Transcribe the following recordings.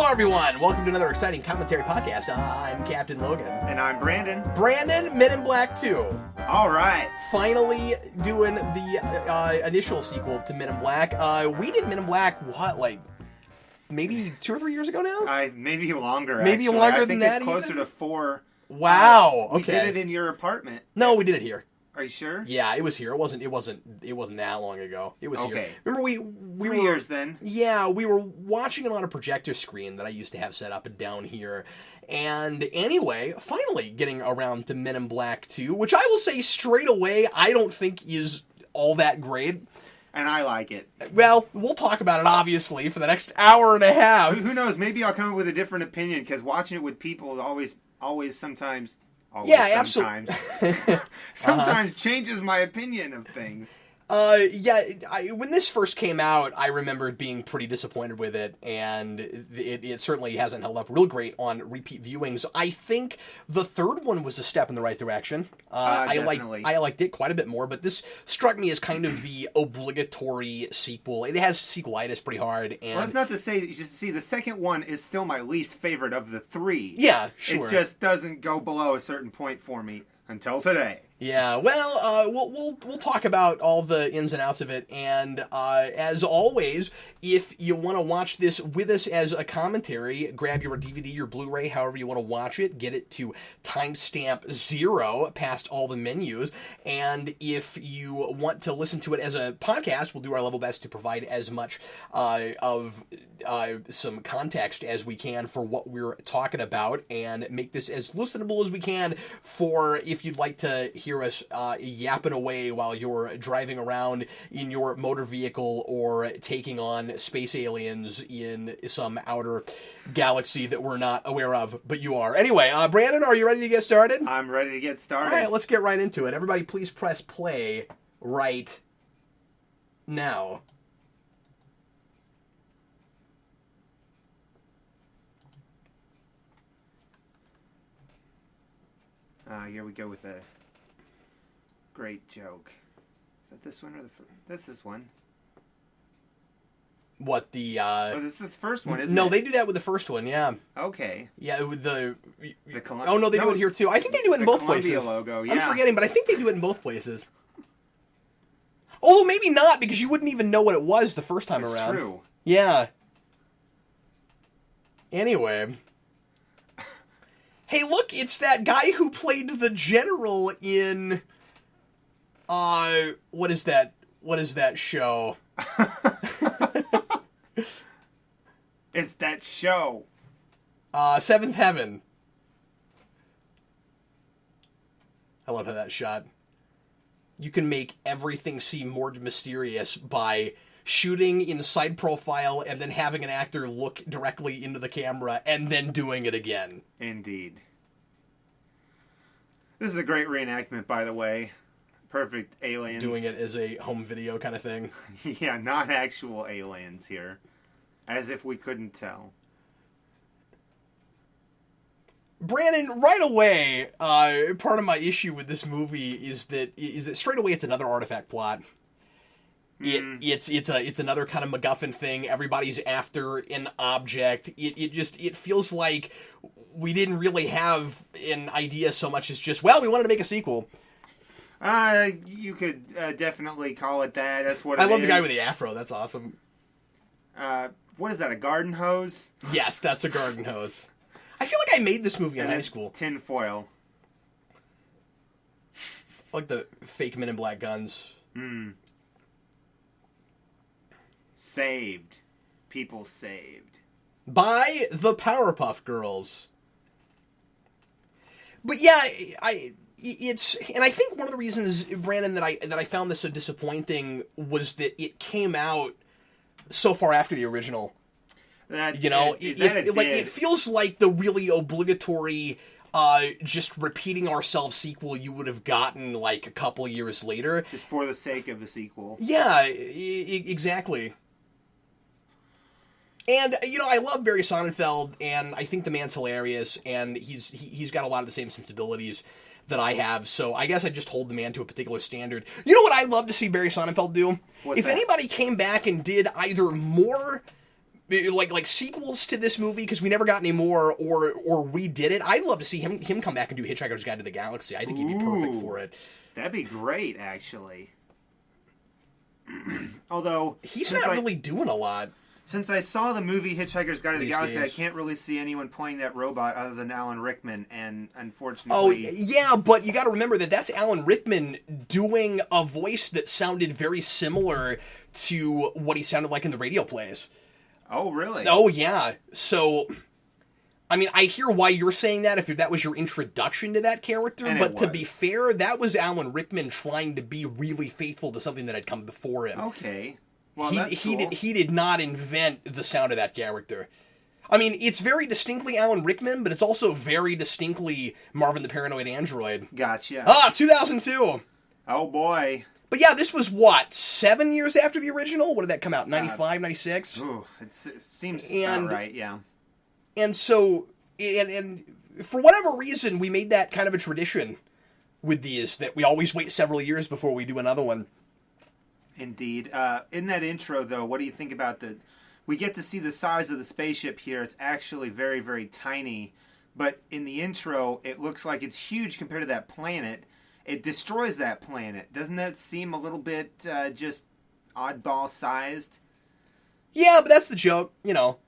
everyone. Welcome to another exciting commentary podcast. I'm Captain Logan. And I'm Brandon. Brandon, Men in Black 2. All right. Finally doing the initial sequel to Men in Black. We did Men in Black, maybe 2 or 3 years ago now? Maybe longer, Maybe actually. longer I than think that it's closer even? to 4. Wow, We okay. did it in your apartment. No, we did it here. Are you sure? Yeah, it was here. It wasn't that long ago. It was here. Remember we 3 years then. Yeah, we were watching it on a projector screen that I used to have set up down here. And anyway, finally getting around to Men in Black 2, which I will say straight away I don't think is all that great. And I like it. Well, we'll talk about it, obviously, for the next hour and a half. Who knows? Maybe I'll come up with a different opinion, because watching it with people sometimes changes my opinion of things. When this first came out, I remembered being pretty disappointed with it, and it certainly hasn't held up real great on repeat viewings. I think the third one was a step in the right direction. Definitely. I liked it quite a bit more, but this struck me as kind of the obligatory sequel. It has sequelitis pretty hard. And well, that's not to say that you should see the second one is still my least favorite of the 3. Yeah, sure. It just doesn't go below a certain point for me until today. Yeah, well, we'll talk about all the ins and outs of it, and as always, if you want to watch this with us as a commentary, grab your DVD, your Blu-ray, however you want to watch it, get it to timestamp 0 past all the menus, and if you want to listen to it as a podcast, we'll do our level best to provide as much of some context as we can for what we're talking about, and make this as listenable as we can for if you'd like to hear us yapping away while you're driving around in your motor vehicle or taking on space aliens in some outer galaxy that we're not aware of, but you are. Anyway, Brandon, are you ready to get started? I'm ready to get started. All right, let's get right into it. Everybody, please press play right now. Here we go with a great joke. Is that this one or the first? That's this one. What, the... Oh, this is the first one, isn't it? No, they do that with the first one, yeah. Okay. Yeah, with the... Oh, no, they do it here, too. I think they do it in both Columbia places. Logo, yeah. I'm forgetting, but I think they do it in both places. Oh, maybe not, because you wouldn't even know what it was the first time around. That's true. Yeah. Anyway... Hey, look, it's that guy who played the general in, what is that show? It's that show. Seventh Heaven. I love how that's shot. You can make everything seem more mysterious by shooting in side profile and then having an actor look directly into the camera and then doing it again. Indeed. This is a great reenactment, by the way. Perfect aliens. Doing it as a home video kind of thing. Yeah, not actual aliens here. As if we couldn't tell. Brandon, right away, part of my issue with this movie is that straight away it's another artifact plot. It's another kind of MacGuffin thing. Everybody's after an object. It feels like we didn't really have an idea so much as just, well, we wanted to make a sequel. You could definitely call it that. That's what it is. I love the guy with the afro. That's awesome. What is that, a garden hose? Yes, that's a garden hose. I feel like I made this movie in high school. Tin foil. Like the fake Men in Black guns. Saved. People saved. By the Powerpuff Girls. But yeah, I think one of the reasons, Brandon, that I found this so disappointing was that it came out so far after the original. It feels like the really obligatory just repeating ourselves sequel you would have gotten like a couple of years later. Just for the sake of the sequel. Yeah, exactly. And, I love Barry Sonnenfeld, and I think the man's hilarious, and he's got a lot of the same sensibilities that I have, so I guess I just hold the man to a particular standard. You know what I'd love to see Barry Sonnenfeld do? What's that? Anybody came back and did either more like sequels to this movie, because we never got any more, or redid it. I'd love to see him come back and do Hitchhiker's Guide to the Galaxy. I think he'd be perfect for it. That'd be great, actually. Although he's not really doing a lot. Since I saw the movie Hitchhiker's Guide to the Galaxy, days. I can't really see anyone playing that robot other than Alan Rickman, and unfortunately... Oh, yeah, but you got to remember that's Alan Rickman doing a voice that sounded very similar to what he sounded like in the radio plays. Oh, really? Oh, yeah. So, I mean, I hear why you're saying that, if that was your introduction to that character, And but to be fair, that was Alan Rickman trying to be really faithful to something that had come before him. Okay. Well, he did not invent the sound of that character. I mean, it's very distinctly Alan Rickman, but it's also very distinctly Marvin the Paranoid Android. Gotcha. 2002. Oh, boy. But yeah, this was, 7 years after the original? What did that come out, 95, 96? Ooh, it seems about right, yeah. And so, and for whatever reason, we made that kind of a tradition with these, that we always wait several years before we do another one. Indeed. In that intro, though, what do you think about we get to see the size of the spaceship here. It's actually very, very tiny. But in the intro, it looks like it's huge compared to that planet. It destroys that planet. Doesn't that seem a little bit just oddball-sized? Yeah, but that's the joke, you know.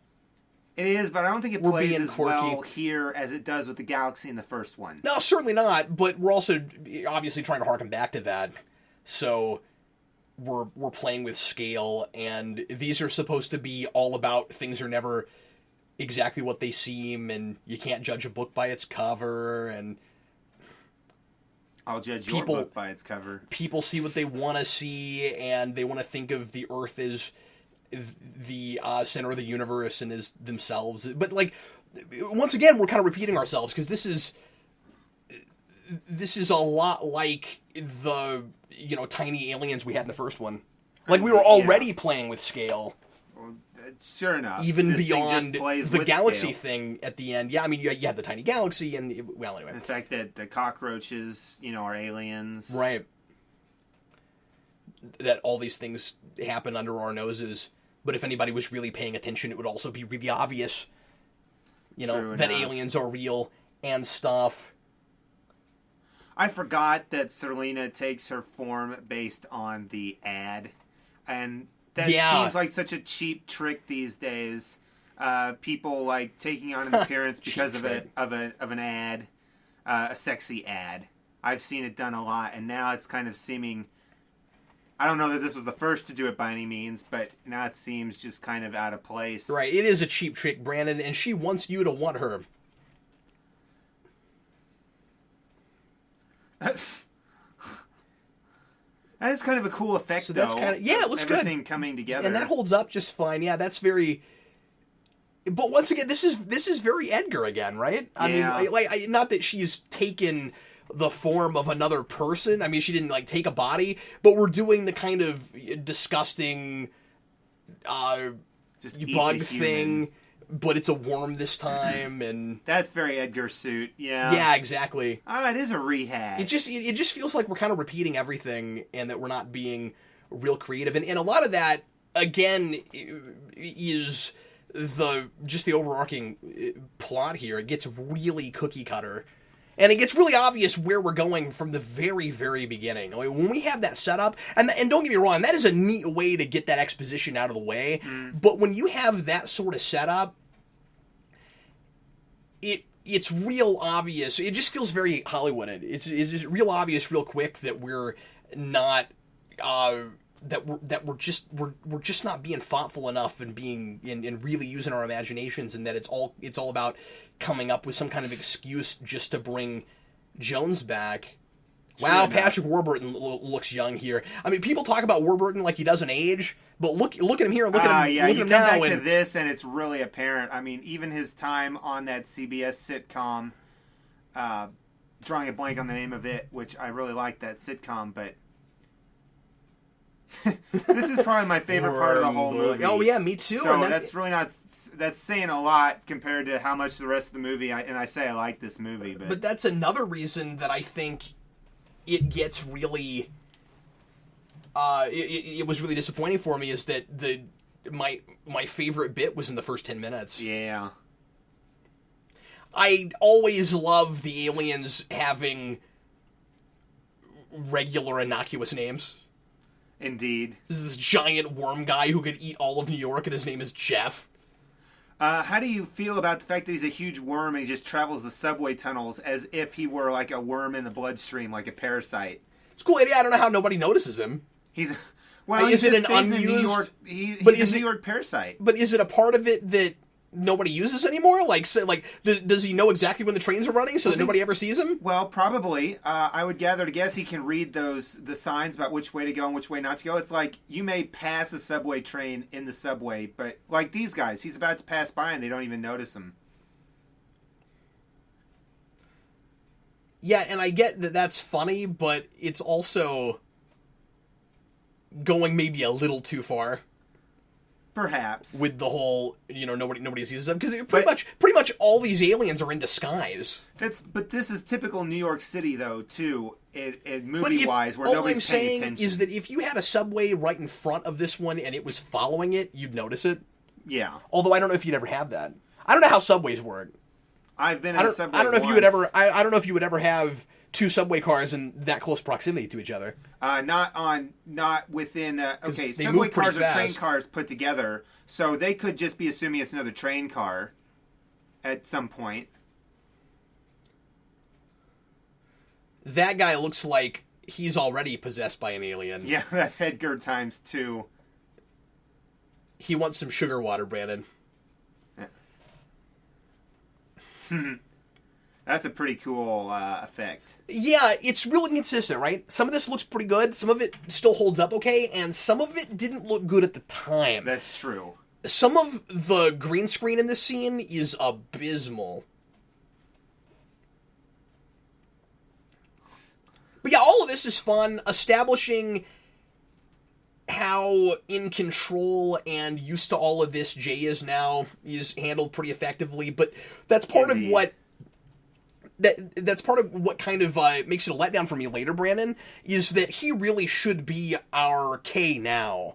It is, but I don't think it plays as well here as it does with the Galaxy in the first one. No, certainly not, but we're also obviously trying to harken back to that. So... We're playing with scale, and these are supposed to be all about things are never exactly what they seem, and you can't judge a book by its cover, and I'll judge your book by its cover. People see what they want to see, and they want to think of the Earth as the center of the universe and as themselves. But like, once again, we're kind of repeating ourselves, because this is a lot like the tiny aliens we had in the first one. Like, we were already playing with scale. Well, sure enough. Even beyond the galaxy thing at the end. Yeah, I mean, you had the tiny galaxy, and, well, anyway. The fact that the cockroaches, are aliens. Right. That all these things happen under our noses. But if anybody was really paying attention, it would also be really obvious, that aliens are real and stuff. I forgot that Serlina takes her form based on the ad, and that seems like such a cheap trick these days. People like taking on an appearance because of an ad, a sexy ad. I've seen it done a lot, and now it's kind of seeming. I don't know that this was the first to do it by any means, but now it seems just kind of out of place. Right, it is a cheap trick, Brandon, and she wants you to want her. That is kind of a cool effect, so that's though. It looks good. Everything coming together. And that holds up just fine. Yeah, that's very... But once again, this is very Edgar again, right? I mean, not that she's taken the form of another person. I mean, she didn't, take a body. But we're doing the kind of disgusting just bug thing... But it's a worm this time, and that's very Edgar suit. Yeah. Yeah, exactly. It is a rehash. It just feels like we're kind of repeating everything, and that we're not being real creative. And a lot of that, again, is the overarching plot here. It gets really cookie cutter, and it gets really obvious where we're going from the very, very beginning. Like, when we have that setup, and don't get me wrong, that is a neat way to get that exposition out of the way. But when you have that sort of setup, it's real obvious. It just feels very Hollywooded. It's just real obvious, real quick that we're not we're just not being thoughtful enough and being and really using our imaginations, and that it's all about coming up with some kind of excuse just to bring Jones back. Wow, Patrick Warburton looks young here. I mean, people talk about Warburton like he doesn't age, but look at him here. Look at him. Yeah, look you at him come now, back to this, and it's really apparent. I mean, even his time on that CBS sitcom, drawing a blank on the name of it, which I really like that sitcom, but this is probably my favorite part of the whole movie. Oh yeah, me too. So that's really not. That's saying a lot compared to how much the rest of the movie. I say I like this movie, but that's another reason that I think it gets really. It was really disappointing for me, is that my favorite bit was in the first 10 minutes. Yeah. I always love the aliens having regular innocuous names. Indeed. This is this giant worm guy who could eat all of New York, and his name is Jeff. How do you feel about the fact that he's a huge worm and he just travels the subway tunnels as if he were like a worm in the bloodstream, like a parasite? It's a cool idea. I don't know how nobody notices him. He's well. Is He's it just an stays in unused? New York, he's a New York parasite. But is it a part of it that nobody uses anymore? Like, say, does he know exactly when the trains are running so that nobody ever sees him? Well, probably. I would gather to guess he can read the signs about which way to go and which way not to go. It's like you may pass a subway train in the subway, but like these guys, he's about to pass by and they don't even notice him. Yeah, and I get that that's funny, but it's also going maybe a little too far. Perhaps. With the whole, nobody sees them, because pretty much all these aliens are in disguise. But this is typical New York City, though, too, movie wise, where nobody's paying attention. All I'm saying is that if you had a subway right in front of this one and it was following it, you'd notice it. Yeah. Although I don't know if you'd ever have that. I don't know how subways work. I've been in a subway. I don't know if you would ever. I don't know if you would ever have two subway cars in that close proximity to each other. Not within. Okay, they subway move pretty cars fast. are train cars put together, so they could just be assuming it's another train car at some point. That guy looks like he's already possessed by an alien. Yeah, that's Edgar times 2. He wants some sugar water, Brandon. That's a pretty cool effect. Yeah, it's really inconsistent, right? Some of this looks pretty good, some of it still holds up okay, and some of it didn't look good at the time. That's true. Some of the green screen in this scene is abysmal. But yeah, all of this is fun, establishing how in control and used to all of this Jay is now is handled pretty effectively, but that's part of what that's part of what kind of makes it a letdown for me later, Brandon, is that he really should be our K now.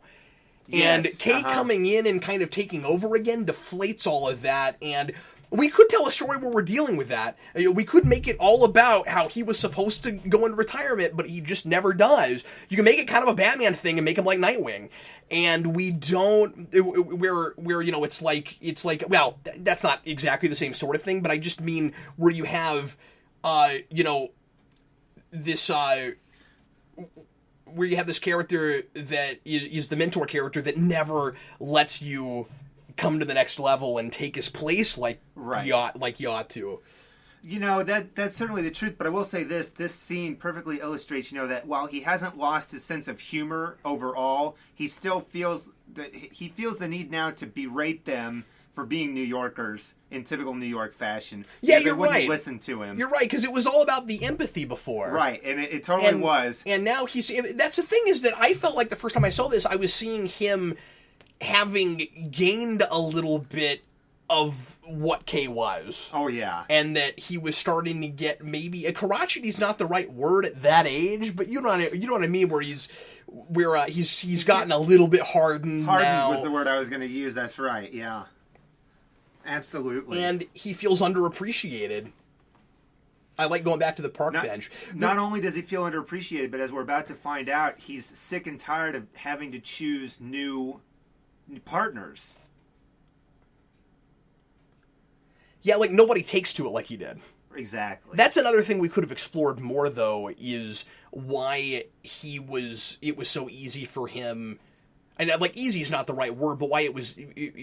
And Yes, K coming in and kind of taking over again deflates all of that, and we could tell a story where we're dealing with that. We could make it all about how he was supposed to go into retirement, but he just never does. You can make it kind of a Batman thing and make him like Nightwing. And we don't, where it's like, well, that's not exactly the same sort of thing, but I just mean where you have, this, where you have this character that is the mentor character that never lets you come to the next level and take his place like you ought to. That's certainly the truth, but I will say this scene perfectly illustrates, that while he hasn't lost his sense of humor overall, he still feels the need now to berate them for being New Yorkers in typical New York fashion. Yeah, you're right. They wouldn't listen to him. You're right, because it was all about the empathy before. Right, and it totally was. And now that's the thing, is that I felt like the first time I saw this, I was seeing him having gained a little bit of what K was. Oh, yeah. And that he was starting to get maybe... Karachiti's not the right word at that age, but you know what I mean, where he's gotten a little bit hardened now. Was the word I was going to use, that's right, yeah. Absolutely. And he feels underappreciated. I like going back to the park bench. Not only does he feel underappreciated, but as we're about to find out, he's sick and tired of having to choose new partners. Yeah, like nobody takes to it like he did. Exactly. That's another thing we could have explored more, though, is why it was so easy for him. And like, easy is not the right word, but why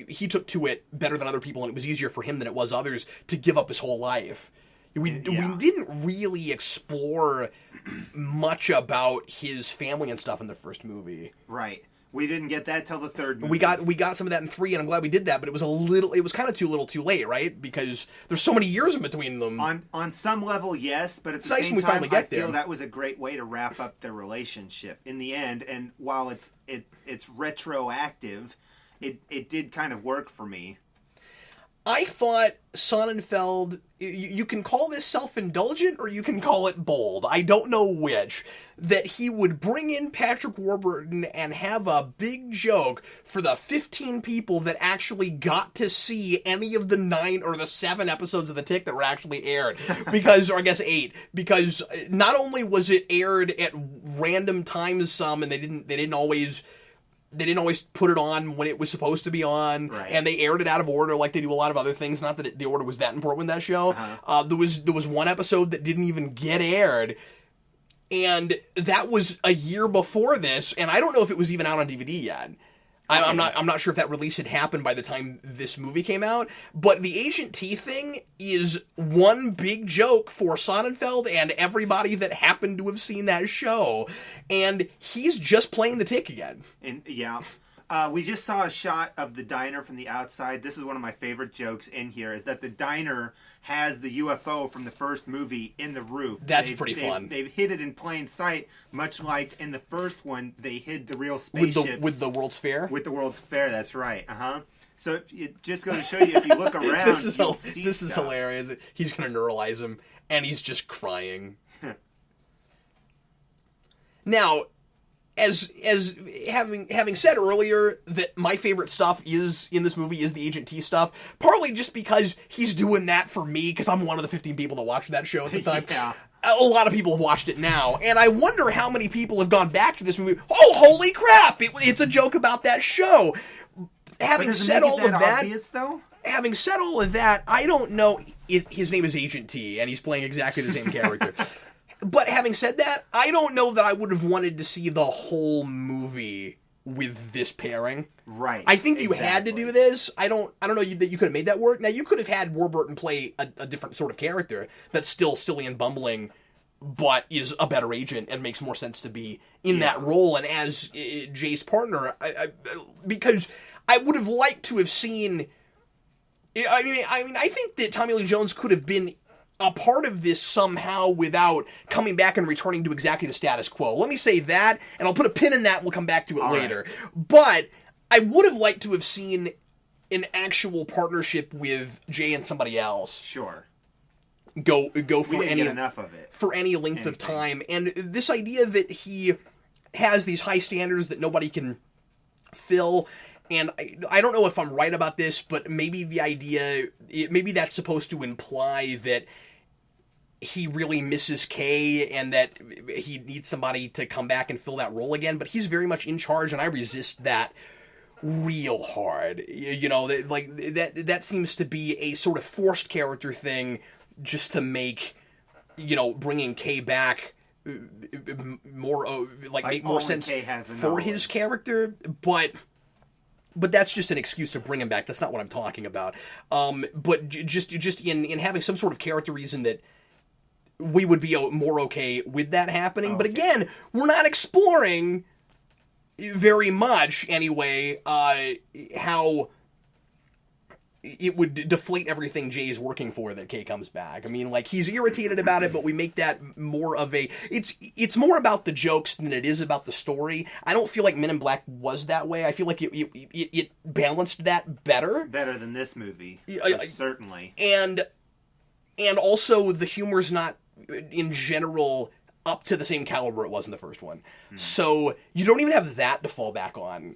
he took to it better than other people, and it was easier for him than it was others to give up his whole life. We didn't really explore much about his family and stuff in the first movie. Right. We didn't get that till the third movie. We got some of that in 3, and I'm glad we did that, but it was kind of too little too late, right? Because there's so many years in between them. On some level, yes, but at the nice same we time, I feel there. that was a great way to wrap up their relationship in the end, and while it's retroactive, it did kind of work for me. I thought Sonnenfeld, you can call this self-indulgent or you can call it bold. I don't know which. That he would bring in Patrick Warburton and have a big joke for the 15 people that actually got to see any of the 9 or the 7 episodes of The Tick that were actually aired. Because, or I guess 8. Because not only was it aired at random times some, and they didn't always put it on when it was supposed to be on, right. And they aired it out of order like they do a lot of other things. Not that the order was that important with that show. There was one episode that didn't even get aired, and that was a year before this, and I don't know if it was even out on DVD yet. I'm not sure if that release had happened by the time this movie came out, but the Agent T thing is one big joke for Sonnenfeld and everybody that happened to have seen that show, and he's just playing the Tick again. And we just saw a shot of the diner from the outside. This is one of my favorite jokes in here, is that the diner has the UFO from the first movie in the roof. That's pretty fun. They've hid it in plain sight, much like in the first one, they hid the real spaceships. With the World's Fair? With the World's Fair, that's right. So it just goes to show you, if you look around, this is hilarious. He's going to neuralize him, and he's just crying. Now, as having said earlier that my favorite stuff is in this movie is the Agent T stuff, partly just because he's doing that for me, because I'm one of the 15 people that watched that show at the time. Yeah. A lot of people have watched it now, and I wonder how many people have gone back to this movie. Oh, holy crap! It's a joke about that show. Having said all of that, obvious, though? Having said all of that, I don't know if his name is Agent T, and he's playing exactly the same character. But having said that, I don't know that I would have wanted to see the whole movie with this pairing. Right. I think you had to do this. I don't know that you could have made that work. Now, you could have had Warburton play a different sort of character that's still silly and bumbling, but is a better agent and makes more sense to be in that role and as Jay's partner. Because I would have liked to have seen... I think that Tommy Lee Jones could have been a part of this somehow without coming back and returning to exactly the status quo. Let me say that, and I'll put a pin in that, and we'll come back to it later. Right. But I would have liked to have seen an actual partnership with Jay and somebody else. Sure. Go for any enough of it. For any length of time. And this idea that he has these high standards that nobody can fill. And I don't know if I'm right about this, but maybe maybe that's supposed to imply that he really misses Kay and that he needs somebody to come back and fill that role again. But he's very much in charge, and I resist that real hard. That seems to be a sort of forced character thing just to make, bringing Kay back more, make more sense for his character. But that's just an excuse to bring him back. That's not what I'm talking about. But just in having some sort of character reason that we would be more okay with that happening. Okay. But again, we're not exploring very much, anyway, how it would deflate everything Jay's working for that Kay comes back. I mean, he's irritated about it, but we make that more of a... It's more about the jokes than it is about the story. I don't feel like Men in Black was that way. I feel like it balanced that better. Better than this movie, certainly. And also, the humor's not, in general, up to the same caliber it was in the first one. So you don't even have that to fall back on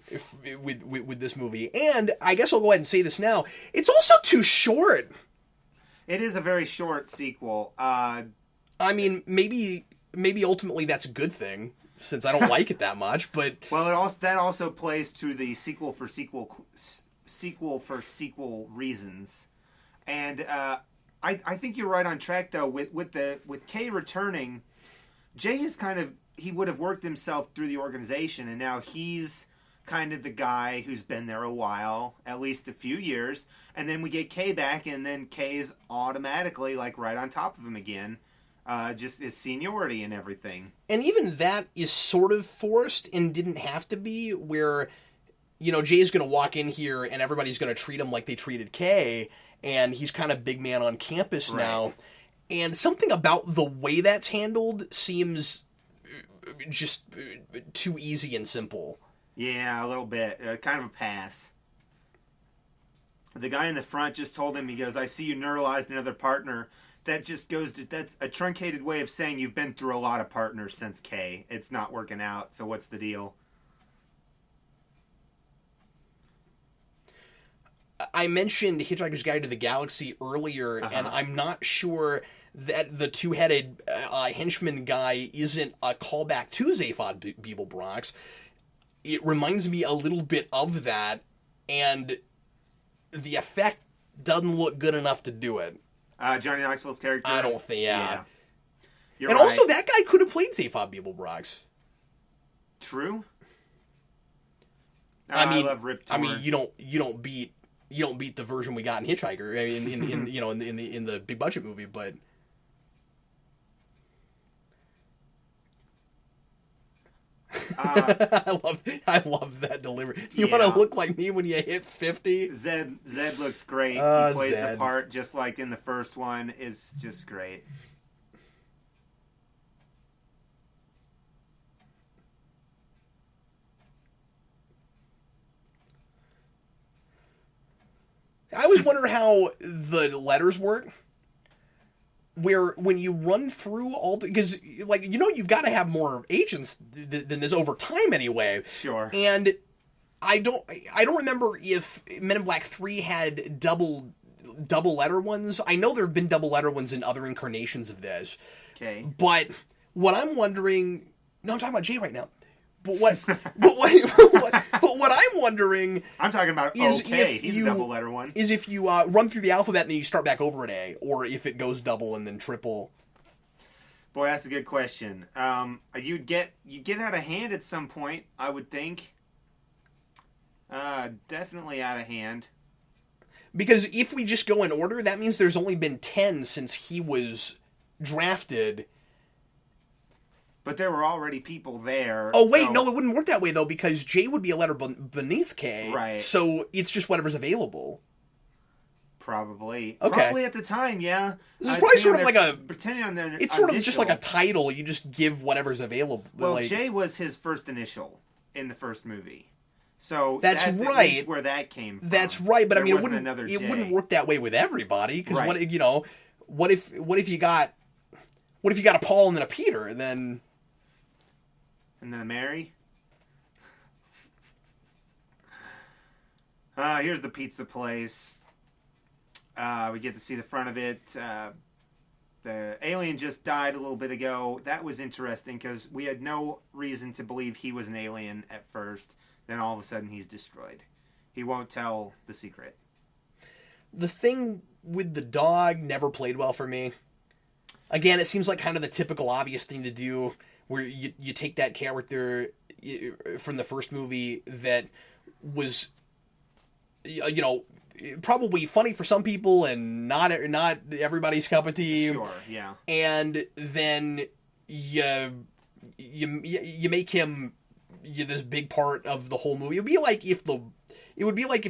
with this movie. And I guess I'll go ahead and say this now. It's also too short. It is a very short sequel. Maybe ultimately that's a good thing, since I don't like it that much. But that also plays to the sequel for sequel reasons. And I think you're right on track, though, with Kay returning. Jay is he would have worked himself through the organization, and now he's kind of the guy who's been there a while, at least a few years, and then we get Kay back, and then Kay's automatically, right on top of him again, just his seniority and everything. And even that is sort of forced and didn't have to be, where, Jay's going to walk in here, and everybody's going to treat him like they treated Kay, and he's kind of big man on campus now. And something about the way that's handled seems just too easy and simple. Yeah, a little bit. Kind of a pass. The guy in the front just told him, he goes, "I see you neuralized another partner." That just goes to, that's a truncated way of saying you've been through a lot of partners since K. It's not working out, so what's the deal? I mentioned Hitchhiker's Guide to the Galaxy earlier, and I'm not sure that the two-headed henchman guy isn't a callback to Zaphod Beeblebrox. It reminds me a little bit of that, and the effect doesn't look good enough to do it. Johnny Knoxville's character? I don't think, yeah. You're and right. also, that guy could have played Zaphod Beeblebrox. True. I mean, I love Rip I Torn. mean, you don't beat the version we got in Hitchhiker. I mean, in the big budget movie, but. I love that delivery. You want to look like me when you hit 50? Zed looks great. He plays the part just like in the first one. Is just great. I always wonder how the letters work. Where when you run through all, because like you've got to have more agents than this over time anyway. Sure. And I don't remember if Men in Black 3 had double letter ones. I know there have been double letter ones in other incarnations of this. Okay. But what I'm wondering, no, I'm talking about Jay right now. But what I'm wondering, I'm talking about is okay. He's a double letter one. Is if you run through the alphabet and then you start back over at A, or if it goes double and then triple. Boy, that's a good question. You'd get out of hand at some point, I would think. Definitely out of hand. Because if we just go in order, that means there's only been 10 since he was drafted. But there were already people there. Oh, wait, no, it wouldn't work that way, though, because J would be a letter beneath K. Right. So it's just whatever's available. Probably. Okay. Probably at the time, yeah. It's probably sort of like a... Pretending on their It's sort of just like a title. You just give whatever's available. Well, like, J was his first initial in the first movie. So that's right. At least where that came from. That's right, but there I mean, it wouldn't work that way with everybody, because right. what if you got a Paul and then a Peter, and then... And then a Mary? Here's the pizza place. We get to see the front of it. The alien just died a little bit ago. That was interesting because we had no reason to believe he was an alien at first. Then all of a sudden he's destroyed. He won't tell the secret. The thing with the dog never played well for me. Again, it seems like kind of the typical obvious thing to do, where you take that character from the first movie that was, probably funny for some people and not everybody's cup of tea. Sure, yeah. And then you make him this big part of the whole movie. It would be like if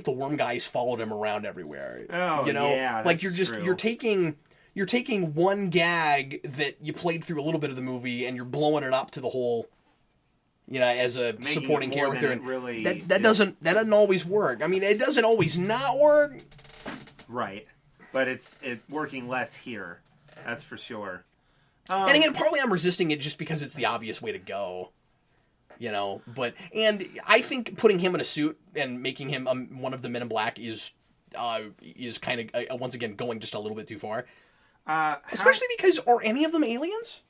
the worm guys followed him around everywhere. Oh, yeah, like that's true. You're taking one gag that you played through a little bit of the movie and you're blowing it up to the whole, as a Making supporting character. And really that doesn't always work. I mean, it doesn't always not work. Right. But it's working less here. That's for sure. And again, partly I'm resisting it just because it's the obvious way to go. And I think putting him in a suit and making him one of the Men in Black is kind of, once again, going just a little bit too far. Especially because, are any of them aliens?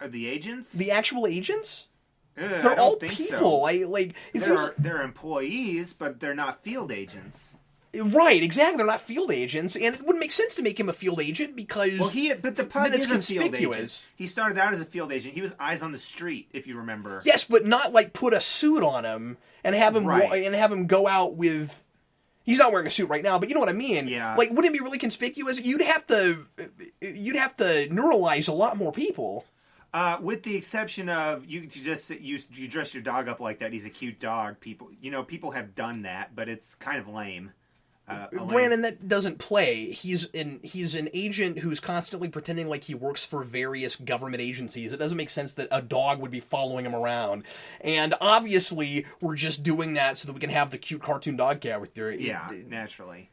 Are the agents? The actual agents? They're all people. So. They're employees, but they're not field agents. Right, exactly. They're not field agents, and it wouldn't make sense to make him a field agent because but the pug is a field conspicuous. Agent. He started out as a field agent. He was eyes on the street, if you remember. Yes, but not like put a suit on him and have him go out with. He's not wearing a suit right now, but you know what I mean. Yeah. Like, wouldn't it be really conspicuous? You'd have to neuralize a lot more people. With the exception of you dress your dog up like that. He's a cute dog. People have done that, but it's kind of lame. Brandon, that doesn't play. He's an agent who's constantly pretending like he works for various government agencies. It doesn't make sense that a dog would be following him around. And obviously, we're just doing that so that we can have the cute cartoon dog character. Yeah, naturally.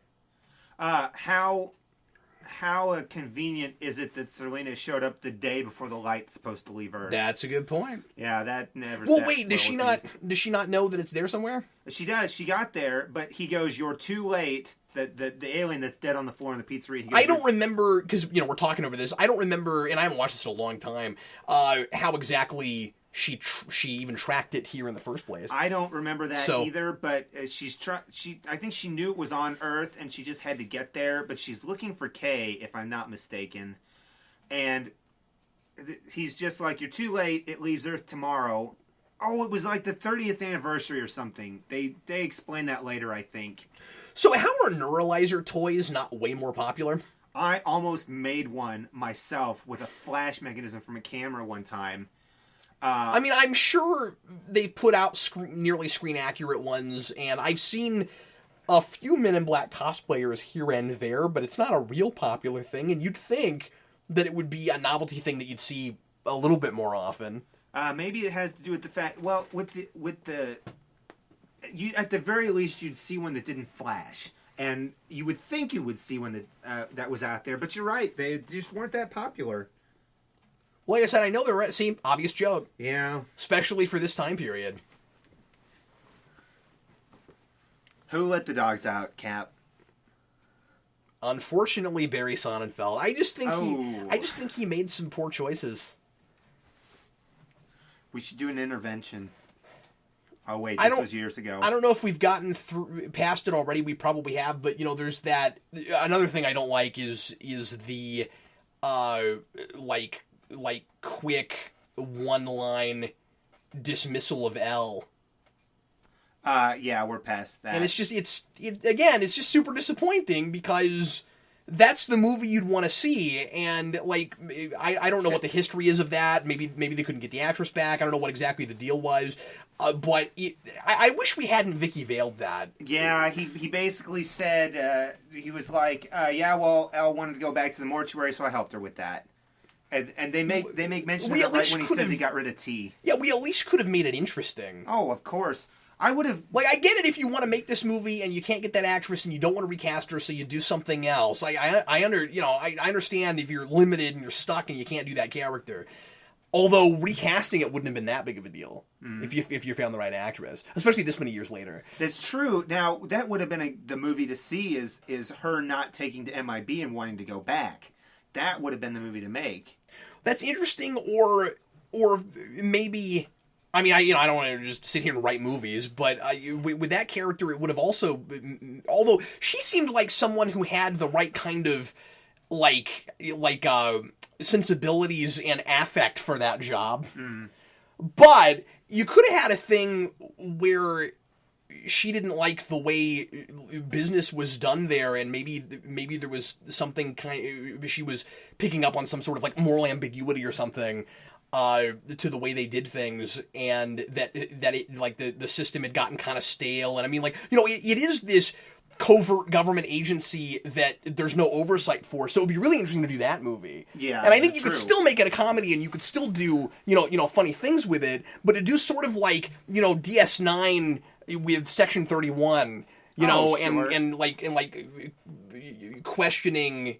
How convenient is it that Selena showed up the day before the light's supposed to leave Earth? That's a good point. Yeah, that never. Well, wait, does she not know that it's there somewhere? She does. She got there, but he goes, "You're too late." The alien that's dead on the floor in the pizzeria. He goes, I don't remember, because we're talking over this. I don't remember, and I haven't watched this in a long time. How exactly she even tracked it here in the first place. I don't remember that either, but I think she knew it was on Earth and she just had to get there, but she's looking for Kay, if I'm not mistaken. And he's just like, "You're too late, it leaves Earth tomorrow." Oh, it was like the 30th anniversary or something. They explain that later, I think. So how are neuralizer toys not way more popular? I almost made one myself with a flash mechanism from a camera one time. I mean, I'm sure they've put out nearly screen-accurate ones, and I've seen a few Men in Black cosplayers here and there, but it's not a real popular thing, and you'd think that it would be a novelty thing that you'd see a little bit more often. Maybe it has to do with the fact, well, at the very least, you'd see one that didn't flash, and you would think you would see one that was out there, but you're right, they just weren't that popular. Like I said, I know they're obvious joke. Yeah. Especially for this time period. Who let the dogs out, Cap? Unfortunately, Barry Sonnenfeld. I just think he made some poor choices. We should do an intervention. Oh wait, this was years ago. I don't know if we've gotten past it already. We probably have, but there's that. Another thing I don't like is the like quick one-line dismissal of L. Yeah, we're past that. And it's just super disappointing because that's the movie you'd want to see, and I don't know what the history is of that. Maybe they couldn't get the actress back. I don't know what exactly the deal was. But I wish we hadn't Vicky Veiled that. Yeah, he basically said he was like, yeah, well, Elle wanted to go back to the mortuary, so I helped her with that. And they make mention of it right when he says he got rid of T. Yeah, we at least could have made it interesting. Oh, of course. I would have... I get it if you want to make this movie and you can't get that actress and you don't want to recast her, so you do something else. I understand if you're limited and you're stuck and you can't do that character. Although recasting it wouldn't have been that big of a deal if you found the right actress, especially this many years later. That's true. Now, that would have been the movie to see is her not taking to MIB and wanting to go back. That would have been the movie to make. That's interesting, or maybe... I mean, I don't want to just sit here and write movies, but with that character, it would have also... Although, she seemed like someone who had the right kind of, sensibilities and affect for that job. Mm. But you could have had a thing where she didn't like the way business was done there, and maybe there was something she was picking up on some sort of moral ambiguity or something to the way they did things, and that it, the system had gotten kind of stale. And I mean, it is this covert government agency that there's no oversight for, so it'd be really interesting to do that movie. Yeah, and I think you could still make it a comedy, and you could still do funny things with it, but to do sort of DS9 with Section 31, sure. and questioning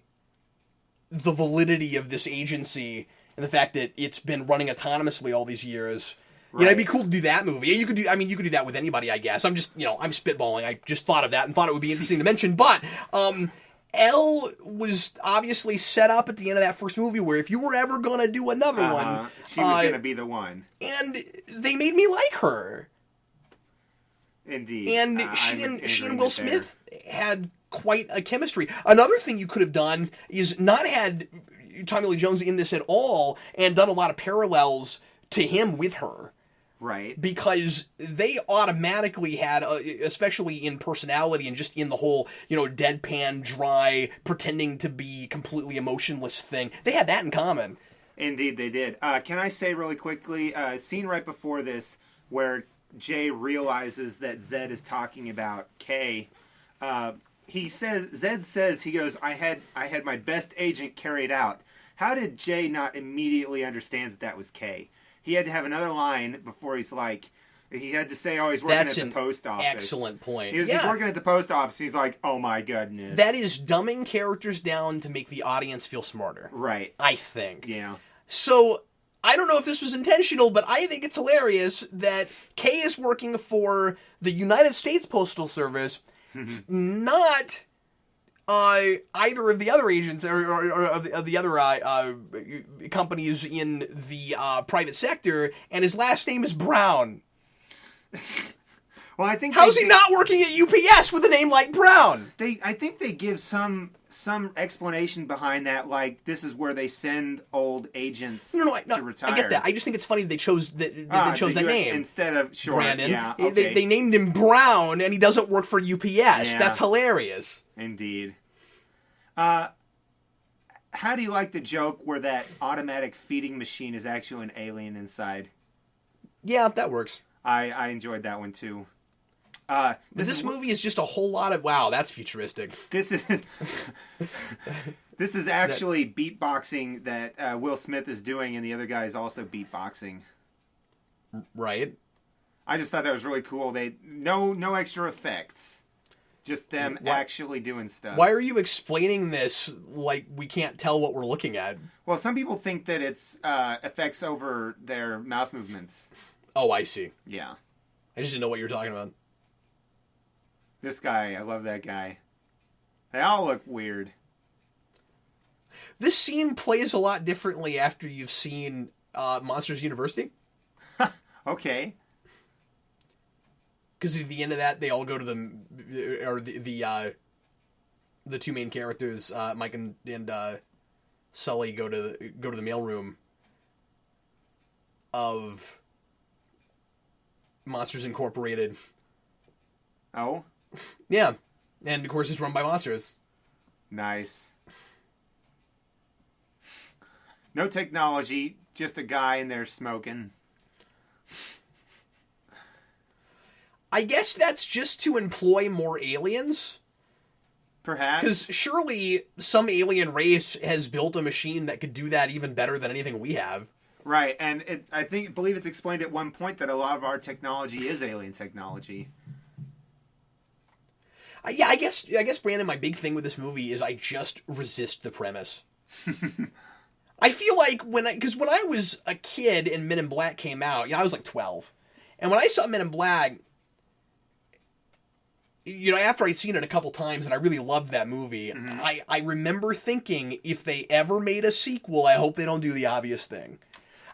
the validity of this agency and the fact that it's been running autonomously all these years. Right. It'd be cool to do that movie. You could do that with anybody, I guess. I'm just, I'm spitballing. I just thought of that and thought it would be interesting to mention. But Elle was obviously set up at the end of that first movie where if you were ever going to do another one... She was going to be the one. And they made me like her. Indeed. And she and Will Smith had quite a chemistry. Another thing you could have done is not had Tommy Lee Jones in this at all and done a lot of parallels to him with her. Right. Because they automatically had, especially in personality and just in the whole, deadpan, dry, pretending to be completely emotionless thing, they had that in common. Indeed, they did. Can I say really quickly, scene right before this where Jay realizes that Zed is talking about Kay, Zed says, he goes, I had my best agent carried out. How did Jay not immediately understand that was K? He had to have another line before he had to say, oh, he's working at the post office. Excellent point. He's working at the post office. He's like, oh my goodness. That is dumbing characters down to make the audience feel smarter. Right. I think. Yeah. So, I don't know if this was intentional, but I think it's hilarious that Kay is working for the United States Postal Service, not either of the other agents or of the other companies in the private sector, and his last name is Brown. Well, I think how's he not working at UPS with a name like Brown? I think they give some explanation behind that, like this is where they send old agents to retire. I get that. I just think it's funny they chose that name instead of Brandon. Yeah, okay. They named him Brown, and he doesn't work for UPS. Yeah. That's hilarious. Indeed. How do you like the joke where that automatic feeding machine is actually an alien inside? Yeah, that works. I enjoyed that one too. This movie is just a whole lot of wow. That's futuristic. This is actually beatboxing that Will Smith is doing, and the other guy is also beatboxing. Right. I just thought that was really cool. No extra effects, just them actually doing stuff. Why are you explaining this like we can't tell what we're looking at? Well, some people think that it's effects over their mouth movements. Oh, I see. Yeah. I just didn't know what you were talking about. This guy, I love that guy. They all look weird. This scene plays a lot differently after you've seen Monsters University. Okay. Because at the end of that, they all go to the two main characters, Mike and Sully, go to the mailroom of Monsters Incorporated. Oh? Yeah. And of course it's run by monsters. Nice. No technology, just a guy in there smoking. I guess that's just to employ more aliens. Perhaps. Because surely some alien race has built a machine that could do that even better than anything we have. Right, and I believe it's explained at one point that a lot of our technology is alien technology. Yeah, I guess, Brandon, my big thing with this movie is I just resist the premise. I feel like when I was a kid and Men in Black came out, I was like 12. And when I saw Men in Black, after I'd seen it a couple times and I really loved that movie, I remember thinking, if they ever made a sequel, I hope they don't do the obvious thing.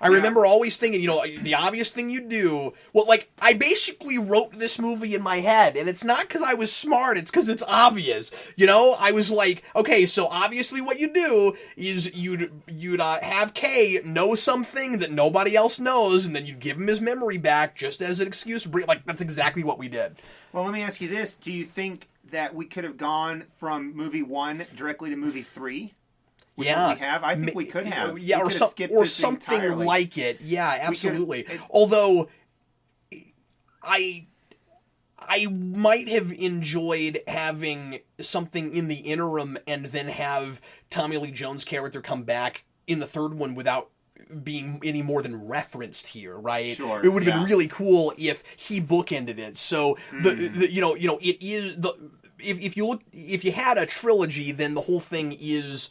I remember always thinking, the obvious thing you do... Well, I basically wrote this movie in my head, and it's not because I was smart, it's because it's obvious. I was like, okay, so obviously what you do is you'd have Kay know something that nobody else knows, and then you'd give him his memory back just as an excuse. That's exactly what we did. Well, let me ask you this. Do you think that we could have gone from movie 1 directly to movie 3? We have? I think we could have. Yeah, or something entirely. like it. Yeah, absolutely. Although, I might have enjoyed having something in the interim and then have Tommy Lee Jones' character come back in the third one without being any more than referenced here, right? Sure. It would have been really cool if he bookended it. So it is if you had a trilogy, then the whole thing is.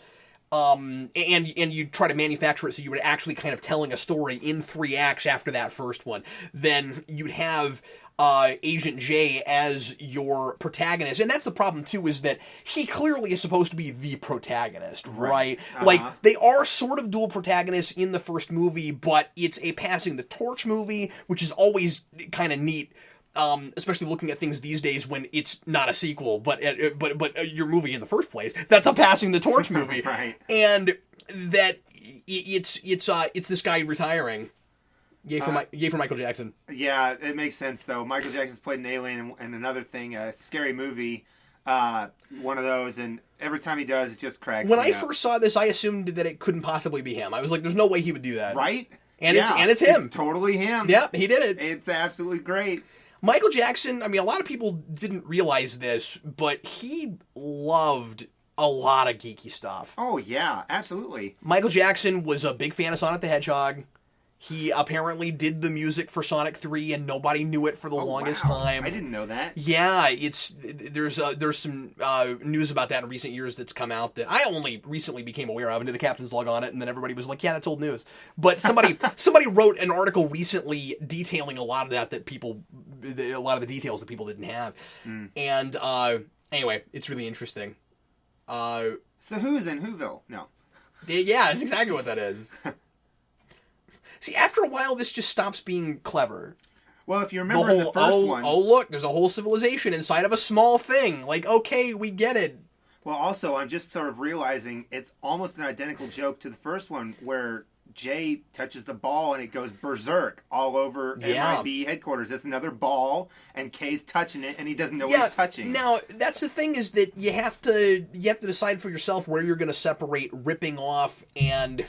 And you try to manufacture it so you were actually kind of telling a story in 3 acts after that first one, then you'd have Agent J as your protagonist. And that's the problem, too, is that he clearly is supposed to be the protagonist, right? They are sort of dual protagonists in the first movie, but it's a passing the torch movie, which is always kind of neat. Especially looking at things these days when it's not a sequel, but your movie in the first place. That's a passing the torch movie, right? And that it's this guy retiring. Yay for Michael Jackson. Yeah, it makes sense though. Michael Jackson's played an alien and another thing, a scary movie. One of those, and every time he does, it just cracks. When I first saw this, I assumed that it couldn't possibly be him. I was like, "There's no way he would do that." Right? And it's him. It's totally him. Yep, he did it. It's absolutely great. Michael Jackson, I mean, a lot of people didn't realize this, but he loved a lot of geeky stuff. Oh, yeah, absolutely. Michael Jackson was a big fan of Sonic the Hedgehog. He apparently did the music for Sonic 3, and nobody knew it for the longest time. I didn't know that. Yeah, there's some news about that in recent years that's come out that I only recently became aware of and did a captain's log on it, and then everybody was like, yeah, that's old news. But somebody wrote an article recently detailing a lot of a lot of the details that people didn't have. And anyway, it's really interesting. So who's in Whoville? No. Yeah, that's exactly what that is. See, after a while, this just stops being clever. Well, if you remember in the first one... Oh, look, there's a whole civilization inside of a small thing. Like, okay, we get it. Well, also, I'm just sort of realizing it's almost an identical joke to the first one where Jay touches the ball and it goes berserk all over MIB headquarters. It's another ball, and Kay's touching it, and he doesn't know what he's touching. Now, that's the thing, is that you have to decide for yourself where you're going to separate ripping off and...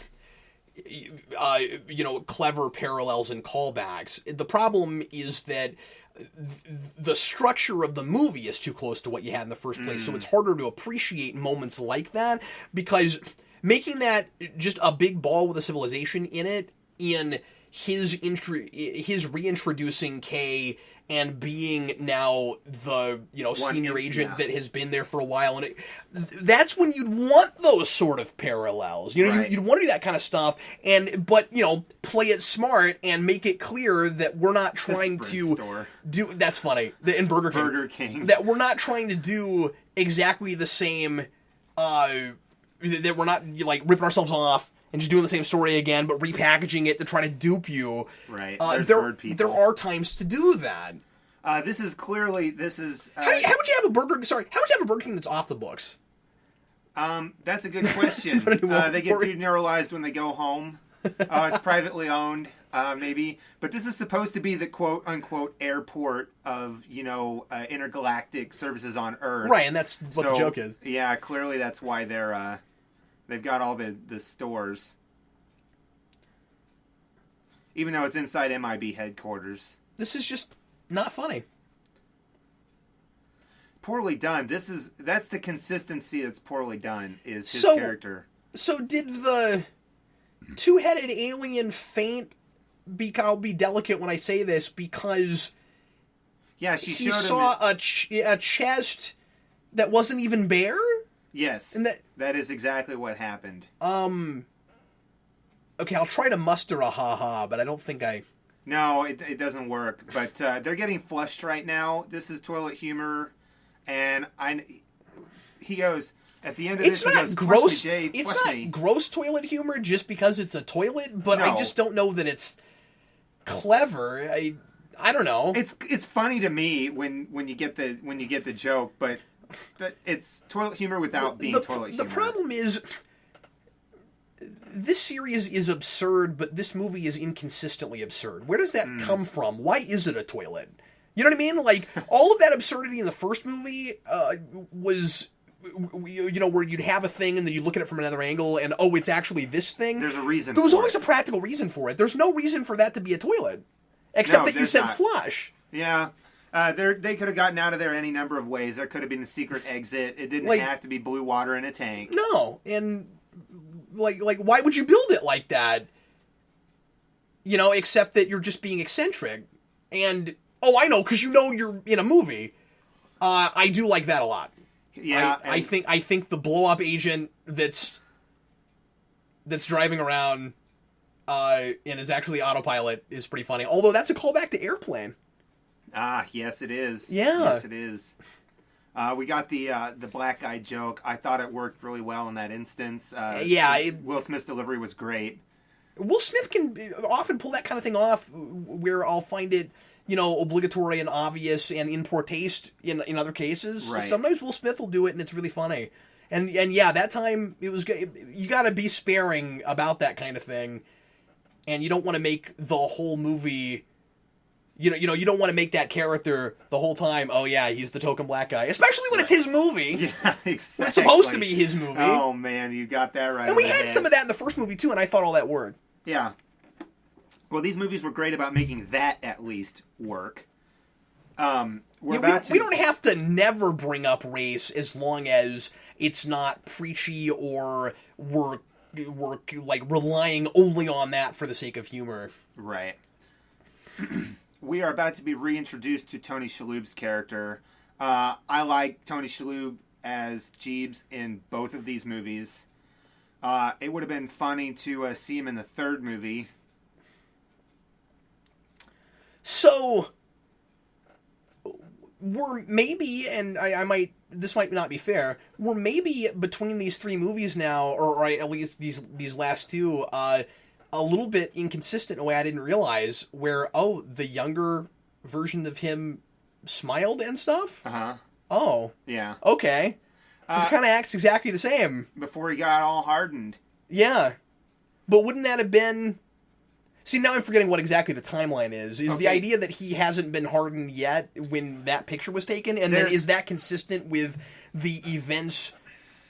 clever parallels and callbacks. The problem is that the structure of the movie is too close to what you had in the first place, so it's harder to appreciate moments like that, because making that just a big ball with a civilization in it, in his reintroducing Kay and being now the senior agent that has been there for a while, and that's when you'd want those sort of parallels. You'd want to do that kind of stuff, but play it smart and make it clear that we're not trying to do. That's funny. In Burger King, that we're not trying to do exactly the same. That we're not ripping ourselves off and just doing the same story again, but repackaging it to try to dupe you. Right. There are times to do that. This is clearly... How would you have a Burger King that's off the books? That's a good question. They get deneuralized when they go home. It's privately owned, maybe. But this is supposed to be the quote-unquote airport of, intergalactic services on Earth. Right, and that's what the joke is. Yeah, clearly that's why they've got all the stores. Even though it's inside MIB headquarters. This is just not funny. Poorly done. That's the consistency that's poorly done, is his character. So did the two-headed alien faint? I'll be delicate when I say this, because he saw a chest that wasn't even bare? Yes, and that is exactly what happened. Okay, I'll try to muster a ha-ha, but I don't think I... No, it doesn't work. But they're getting flushed right now. This is toilet humor, and he goes at the end of this. He goes, gross. Jay, it's not gross toilet humor just because it's a toilet, but I just don't know that it's clever. I don't know. It's funny to me when you get the joke, but it's toilet humor without being toilet humor. The problem is, this series is absurd, but this movie is inconsistently absurd. Where does that come from? Why is it a toilet? You know what I mean? Like, all of that absurdity in the first movie was, where you'd have a thing and then you look at it from another angle and, it's actually this thing. There's a reason. There was always a practical reason for it. There's no reason for that to be a toilet, except that you said flush. Yeah. They could have gotten out of there any number of ways. There could have been a secret exit. It didn't have to be blue water in a tank. No, and... Like, why would you build it like that? Except that you're just being eccentric. And, I know, because you're in a movie. I do like that a lot. Yeah. I think the blow-up agent that's driving around and is actually autopilot is pretty funny. Although that's a callback to Airplane. Ah, yes it is. Yeah. Yes it is. We got the black guy joke. I thought it worked really well in that instance. Will Smith's delivery was great. Will Smith can often pull that kind of thing off, where I'll find it, obligatory and obvious and in poor taste in other cases. Right. Sometimes Will Smith will do it, and it's really funny. And that time it was. You got to be sparing about that kind of thing, and you don't want to make the whole movie. You don't want to make that character the whole time, he's the token black guy. Especially when it's his movie. Yeah, exactly. When it's supposed to be his movie. Oh, man, you got that right. And we had some of that in the first movie, too, and I thought all that worked. Yeah. Well, these movies were great about making that, at least, work. We don't have to never bring up race as long as it's not preachy or we're like relying only on that for the sake of humor. Right. We are about to be reintroduced to Tony Shalhoub's character. I like Tony Shalhoub as Jeeves in both of these movies. It would have been funny to see him in the third movie. So, we're maybe, and this might not be fair, we're maybe between these three movies now, or at least these last two, a little bit inconsistent in a way I didn't realize, where, the younger version of him smiled and stuff? Uh-huh. Oh. Yeah. Okay. He kind of acts exactly the same. Before he got all hardened. Yeah. But wouldn't that have been... See, now I'm forgetting what exactly the timeline is. Is the idea that he hasn't been hardened yet when that picture was taken? And then is that consistent with the events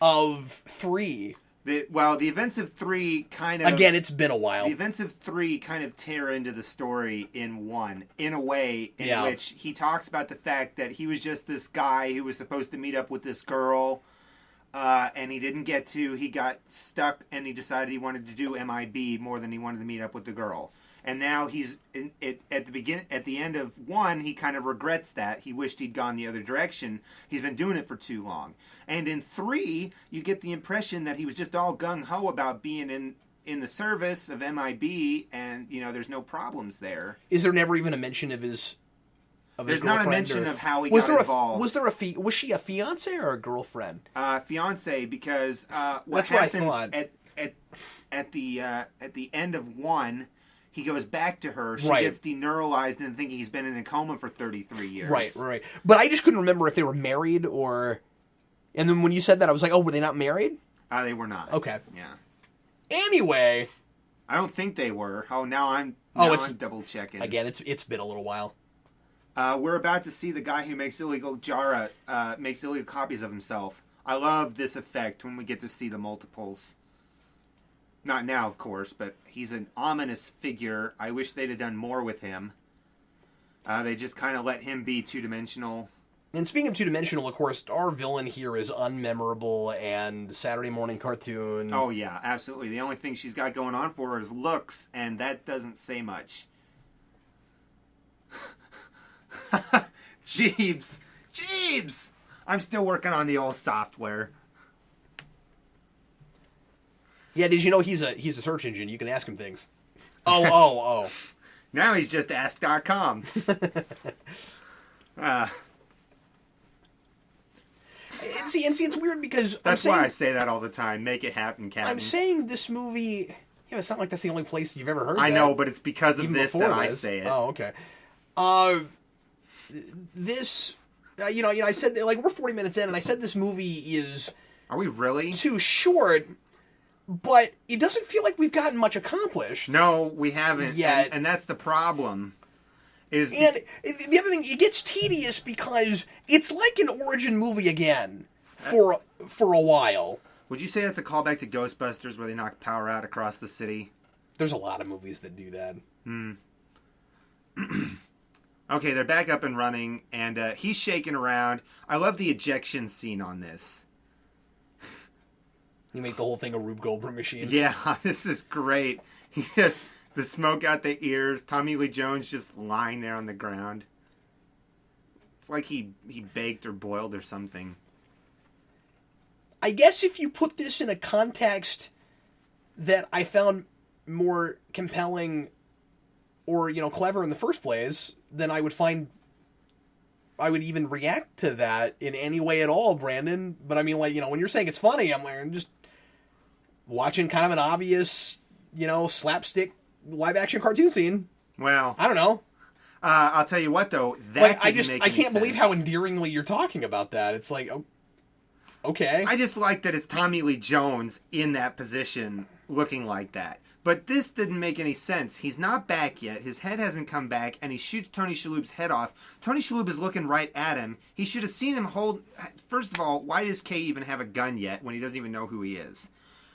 of 3? The events of 3 kind of... Again, it's been a while. The events of 3 kind of tear into the story in 1, in a way in which he talks about the fact that he was just this guy who was supposed to meet up with this girl, and he didn't get to. He got stuck, and he decided he wanted to do MIB more than he wanted to meet up with the girl. And now he's at the end of 1, he kind of regrets that. He wished he'd gone the other direction. He's been doing it for too long. And in 3, you get the impression that he was just all gung-ho about being in the service of MIB, and, there's no problems there. Is there never even a mention of his There's not a mention of how he got involved. Was she a fiance or a girlfriend? Fiance, because what That's happens what I thought. at the end of 1, he goes back to her. She Right. gets deneuralized and thinking he's been in a coma for 33 years. Right. But I just couldn't remember if they were married or... And then when you said that, I was like, were they not married? They were not. Okay. Yeah. Anyway... I don't think they were. Now I'm double checking. Again, it's been a little while. We're about to see the guy who makes illegal copies of himself. I love this effect when we get to see the multiples. Not now, of course, but he's an ominous figure. I wish they'd have done more with him. They just kind of let him be two-dimensional. And speaking of two-dimensional, of course, our villain here is unmemorable and Saturday morning cartoon. Oh, yeah, absolutely. The only thing she's got going on for her is looks, and that doesn't say much. Jeeves! I'm still working on the old software. Yeah, did you know he's a search engine? You can ask him things. Oh. Now he's just ask.com. See, it's weird because... That's why I say that all the time. Make it happen, Captain. I'm saying this movie... Yeah, it's not like that's the only place you've ever heard I that. know, but it's because of Even this before that I this. say it. Oh, okay. This... I said, like, we're 40 minutes in, and I said this movie is... Are we really? Too short, but it doesn't feel like we've gotten much accomplished. No, we haven't. Yet. And that's the problem. And the other thing, it gets tedious because it's like an origin movie again for a while. Would you say that's a callback to Ghostbusters where they knock power out across the city? There's a lot of movies that do that. Okay, they're back up and running, and he's shaking around. I love the ejection scene on this. You make the whole thing a Rube Goldberg machine. Yeah, this is great. He just... The smoke out the ears. Tommy Lee Jones just lying there on the ground. It's like he baked or boiled or something. I guess if you put this in a context that I found more compelling or, clever in the first place, then I would even react to that in any way at all, Brandon. But I mean, like, when you're saying it's funny, I'm just watching kind of an obvious, slapstick live-action cartoon scene. Well, I don't know. I'll tell you what, though. That I can't believe how endearingly you're talking about that. It's like, okay. I just like that it's Tommy Lee Jones in that position, looking like that. But this didn't make any sense. He's not back yet. His head hasn't come back, and he shoots Tony Shalhoub's head off. Tony Shalhoub is looking right at him. He should have seen him hold... First of all, why does Kay even have a gun yet when he doesn't even know who he is?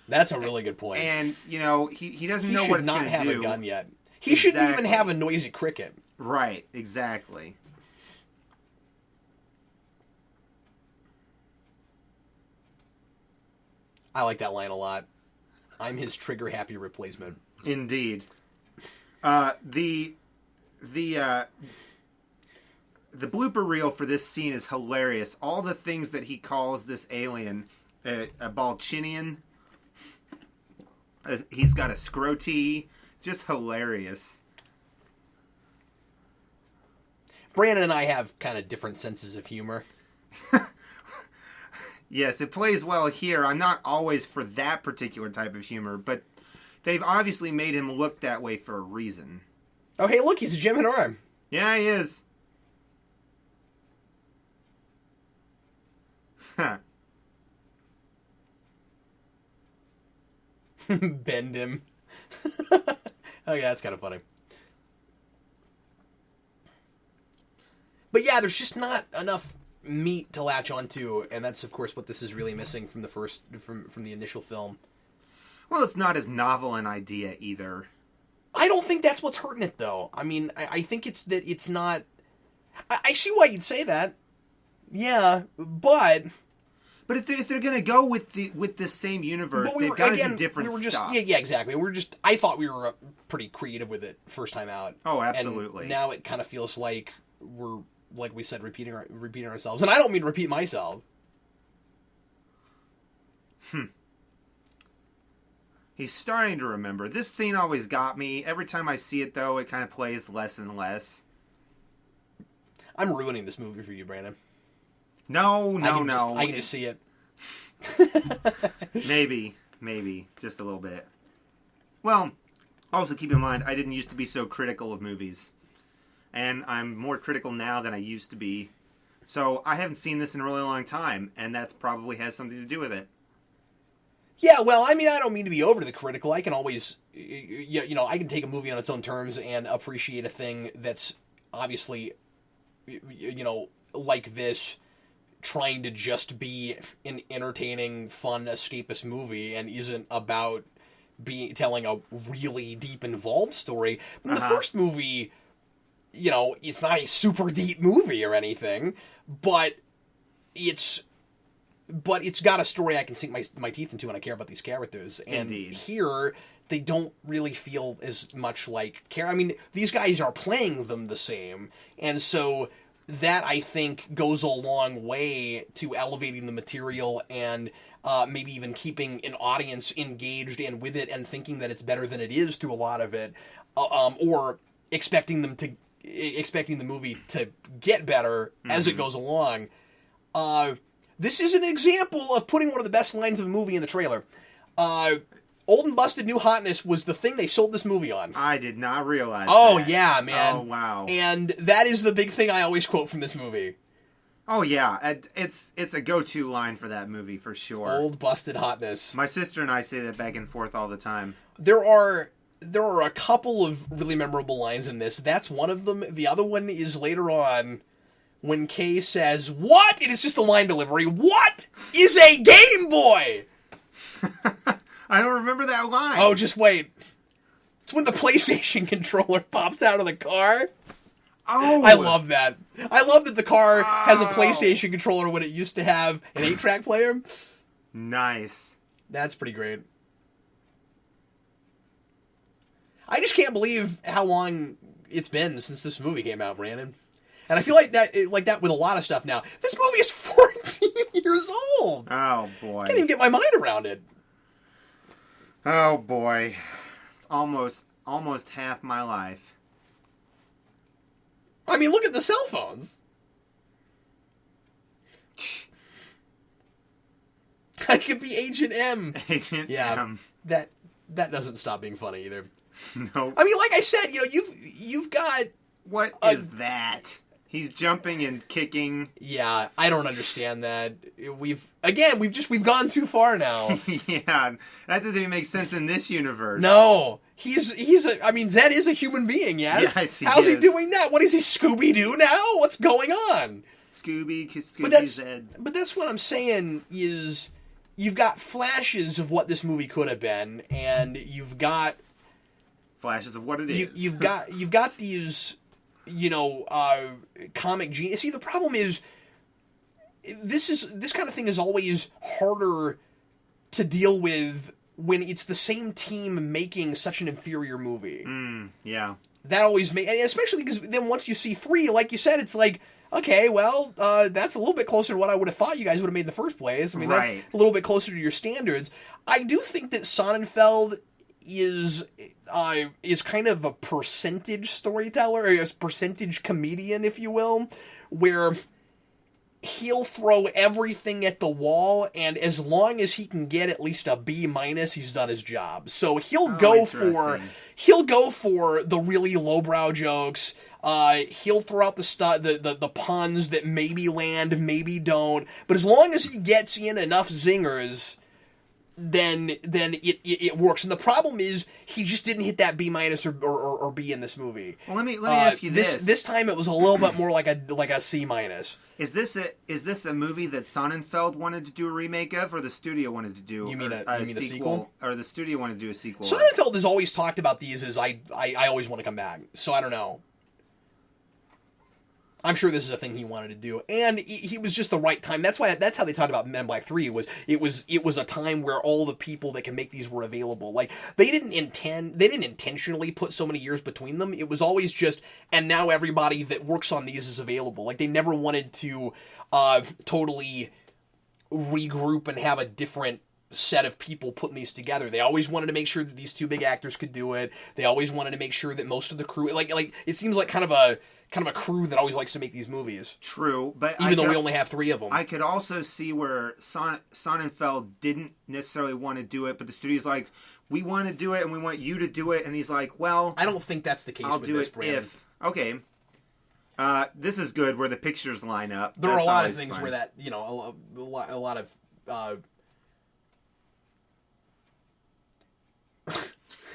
That's a really good point. And, he doesn't know what it's going to do. He should not have a gun yet. He shouldn't even have a noisy cricket. Right, exactly. I like that line a lot. I'm his trigger-happy replacement. Indeed. The blooper reel for this scene is hilarious. All the things that he calls this alien, a Balchinian. He's got a scrotee. Just hilarious. Brandon and I have kind of different senses of humor. Yes, it plays well here. I'm not always for that particular type of humor, but they've obviously made him look that way for a reason. Oh, hey, look, he's a Jim and Arm. Yeah, he is. Huh. Bend him. Oh, yeah, that's kind of funny. But yeah, there's just not enough meat to latch onto, and that's of course what this is really missing from the from the initial film. Well, it's not as novel an idea either. I don't think that's what's hurting it, though. I mean, I think it's that it's not. I see why you'd say that. Yeah, but if they're gonna go with this same universe, they've got to do different stuff. Yeah, exactly. I thought we were pretty creative with it first time out. Oh, absolutely. And now it kind of feels like we're, like we said, repeating ourselves, and I don't mean to repeat myself. He's starting to remember. This scene always got me. Every time I see it, though, it kind of plays less and less. I'm ruining this movie for you, Brandon. No. I can just see it. Maybe. Just a little bit. Well, also keep in mind, I didn't used to be so critical of movies. And I'm more critical now than I used to be. So I haven't seen this in a really long time, and that's probably has something to do with it. Yeah, well, I mean, I don't mean to be overly critical. I can always, I can take a movie on its own terms and appreciate a thing that's obviously, like this, trying to just be an entertaining, fun, escapist movie and isn't about telling a really deep, involved story. In the first movie, it's not a super deep movie or anything, but it's got a story I can sink my teeth into, and I care about these characters. And Indeed. Here, they don't really feel as much like care. I mean, these guys are playing them the same, and so that, I think, goes a long way to elevating the material and maybe even keeping an audience engaged and with it and thinking that it's better than it is through a lot of it, or expecting the movie to get better as it goes along. This is an example of putting one of the best lines of a movie in the trailer. Old and busted new hotness was the thing they sold this movie on. I did not realize that. Yeah, man. Oh, wow. And that is the big thing I always quote from this movie. Oh, yeah. It's a go-to line for that movie, for sure. Old busted hotness. My sister and I say that back and forth all the time. There are a couple of really memorable lines in this. That's one of them. The other one is later on when Kay says, "What?" It is just a line delivery. What is a Game Boy? I don't remember that line. Oh, just wait. It's when the PlayStation controller pops out of the car. Oh. I love that. I love that the car has a PlayStation controller when it used to have an 8-track player. Nice. That's pretty great. I just can't believe how long it's been since this movie came out, Brandon. And I feel like that with a lot of stuff now. This movie is 14 years old. Oh, boy. I can't even get my mind around it. Oh, boy. It's almost half my life. I mean, look at the cell phones. I could be Agent M. Agent M. That doesn't stop being funny either. Nope. I mean, like I said, you've got... What is that? He's jumping and kicking. Yeah, I don't understand that. We've gone too far now. Yeah, that doesn't even make sense in this universe. No, Zed is a human being. Yes. Yes, How's he doing that? What is he, Scooby-Doo now? What's going on? Scooby Zed. But that's what I'm saying is, you've got flashes of what this movie could have been, and you've got flashes of what it is. You've got these, comic genius. See, the problem is, this kind of thing is always harder to deal with when it's the same team making such an inferior movie. Yeah. That always makes, especially because then once you see 3, like you said, it's like, okay, well, that's a little bit closer to what I would have thought you guys would have made in the first place. I mean, that's a little bit closer to your standards. I do think that Sonnenfeld is kind of a percentage storyteller, or a percentage comedian, if you will, where he'll throw everything at the wall, and as long as he can get at least a B-, he's done his job. So he'll go for the really lowbrow jokes. He'll throw out the puns that maybe land, maybe don't. But as long as he gets in enough zingers, then it works. And the problem is he just didn't hit that B- or B in this movie. Well, let me ask you this. This time it was a little bit more like a C-. Is this a movie that Sonnenfeld wanted to do a remake of, or the studio wanted to do? You mean a sequel? Or the studio wanted to do a sequel? Sonnenfeld has always talked about these as I always want to come back. So I don't know. I'm sure this is a thing he wanted to do, and he was just the right time. That's how they talked about Men in Black 3. It was a time where all the people that can make these were available. Like they didn't intentionally put so many years between them. It was always just, and now everybody that works on these is available. Like they never wanted to totally regroup and have a different set of people putting these together. They always wanted to make sure that these 2 big actors could do it. They always wanted to make sure that most of the crew, like it seems like kind of a crew that always likes to make these movies. True, but even though we only have 3 of them. I could also see where Sonnenfeld didn't necessarily want to do it, but the studio's like, we want to do it and we want you to do it, and he's like, well, I don't think that's the case. I'll with do this, it Brandon. if okay. This is good where the pictures line up. There are a lot of things fun. Where that a lot of.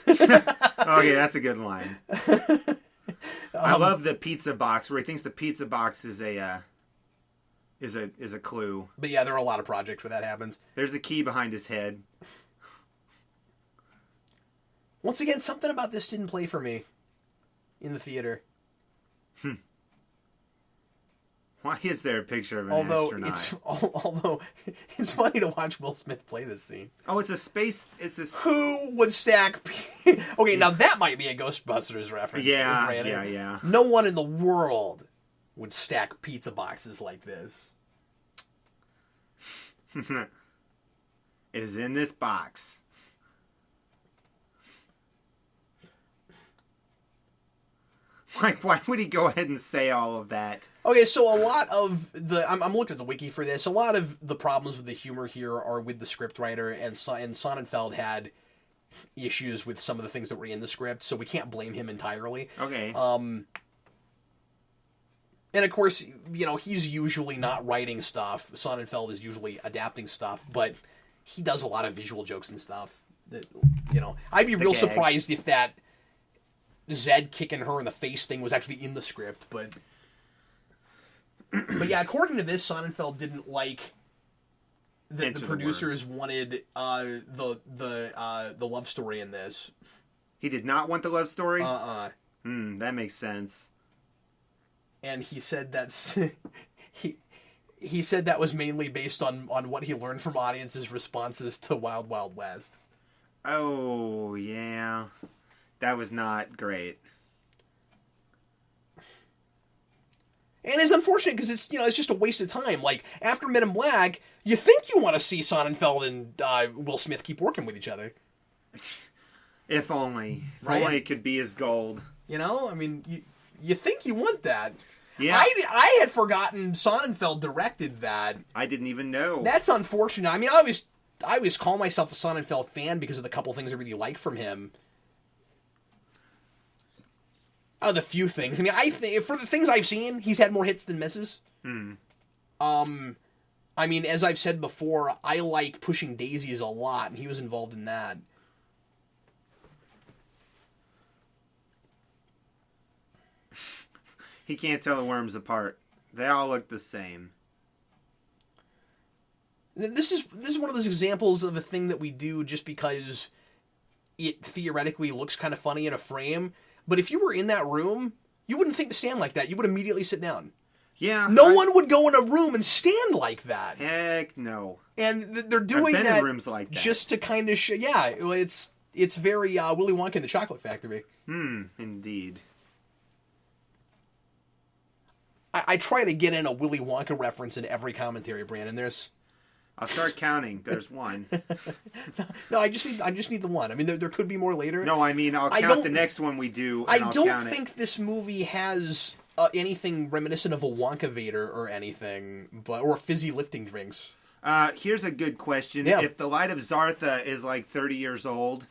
Okay, that's a good line. I love the pizza box where he thinks the pizza box is a clue. But yeah, there are a lot of projects where that happens. There's a key behind his head. Once again, something about this didn't play for me in the theater. Why is there a picture of an astronaut? Although it's funny to watch Will Smith play this scene. Oh, it's a space. Who would stack? Okay, now that might be a Ghostbusters reference. Yeah, Brandon. yeah. No one in the world would stack pizza boxes like this. It is in this box. Like, why would he go ahead and say all of that? Okay, so a lot of I'm looking at the wiki for this. A lot of the problems with the humor here are with the scriptwriter, and Sonnenfeld had issues with some of the things that were in the script, so we can't blame him entirely. Okay. And of course, he's usually not writing stuff. Sonnenfeld is usually adapting stuff, but he does a lot of visual jokes and stuff. That I'd be real surprised if that Zed kicking her in the face thing was actually in the script, but yeah, according to this, Sonnenfeld didn't like that the producers wanted the love story in this. He did not want the love story? That makes sense. And he said that's he said that was mainly based on what he learned from audiences' responses to Wild Wild West. Oh, yeah. That was not great. And it's unfortunate because it's just a waste of time. Like, after Men in Black, you think you want to see Sonnenfeld and Will Smith keep working with each other. If only. If right? only it could be his gold. I mean, you think you want that. Yeah. I had forgotten Sonnenfeld directed that. I didn't even know. That's unfortunate. I mean, I always call myself a Sonnenfeld fan because of the couple things I really like from him. The few things. I mean, I think for the things I've seen, he's had more hits than misses. I mean, as I've said before, I like Pushing Daisies a lot, and he was involved in that. He can't tell the worms apart. They all look the same. This is one of those examples of a thing that we do just because it theoretically looks kind of funny in a frame. But if you were in that room, you wouldn't think to stand like that. You would immediately sit down. Yeah. No one would go in a room and stand like that. Heck no. And they're doing I've been that, in rooms like that just to kind of it's very Willy Wonka and the Chocolate Factory. Indeed. I try to get in a Willy Wonka reference in every commentary, Brandon. I'll start counting. There's one. No, I just need the one. I mean, there could be more later. No, I mean, I'll count the next one we do. And I don't think this movie has anything reminiscent of a Wonka Vader or anything, or fizzy lifting drinks. Here's a good question. Yeah. If the Light of Zartha is like 30 years old,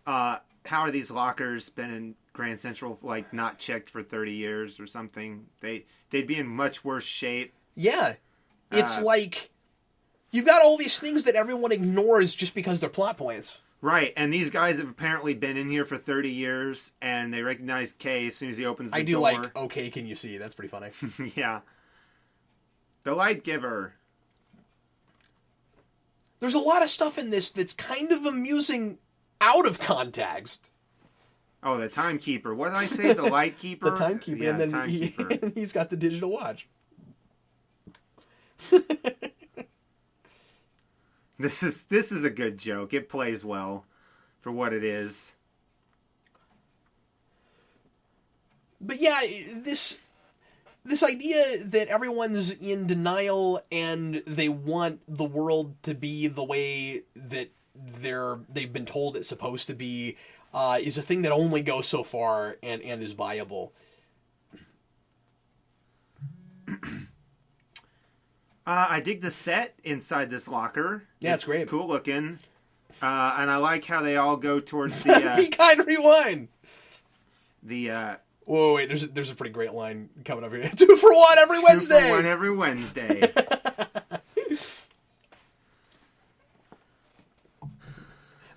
how are these lockers been in Grand Central, like, not checked for 30 years or something? They'd be in much worse shape. Yeah. It's like, you've got all these things that everyone ignores just because they're plot points. Right, and these guys have apparently been in here for 30 years, and they recognize Kay as soon as he opens the door. I do like, okay, can you see? That's pretty funny. Yeah. The Light Giver. There's a lot of stuff in this that's kind of amusing out of context. Oh, the Timekeeper. What did I say? The Light Keeper? The Timekeeper, yeah, and then Timekeeper. And he's got the digital watch. This is a good joke. It plays well for what it is. But yeah, this idea that everyone's in denial and they want the world to be the way that they've been told it's supposed to be is a thing that only goes so far and is viable. I dig the set inside this locker. Yeah, it's great. Cool looking. And I like how they all go towards the... Be kind, rewind! The... Whoa, wait, there's a pretty great line coming up here. 2 for 1 every Wednesday! 2 for 1 every Wednesday.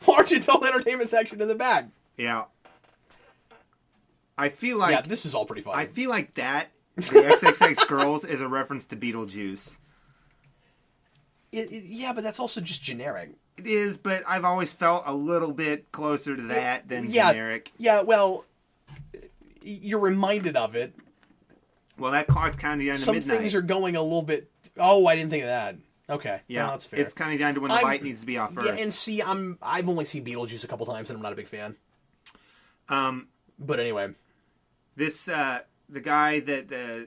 Large adult entertainment section in the back. Yeah. I feel like... Yeah, this is all pretty funny. I feel like that, the XXX Girls, is a reference to Beetlejuice. Yeah, but that's also just generic. It is, but I've always felt a little bit closer to that than generic. Yeah, well, you're reminded of it. Well, that clock's kind of down to midnight. Some things are going a little bit... Oh, I didn't think of that. Okay. Yeah, well, that's fair. It's kind of down to when the light needs to be off first. Yeah, and see, I've only seen Beetlejuice a couple times, and I'm not a big fan. But anyway. This, the guy that...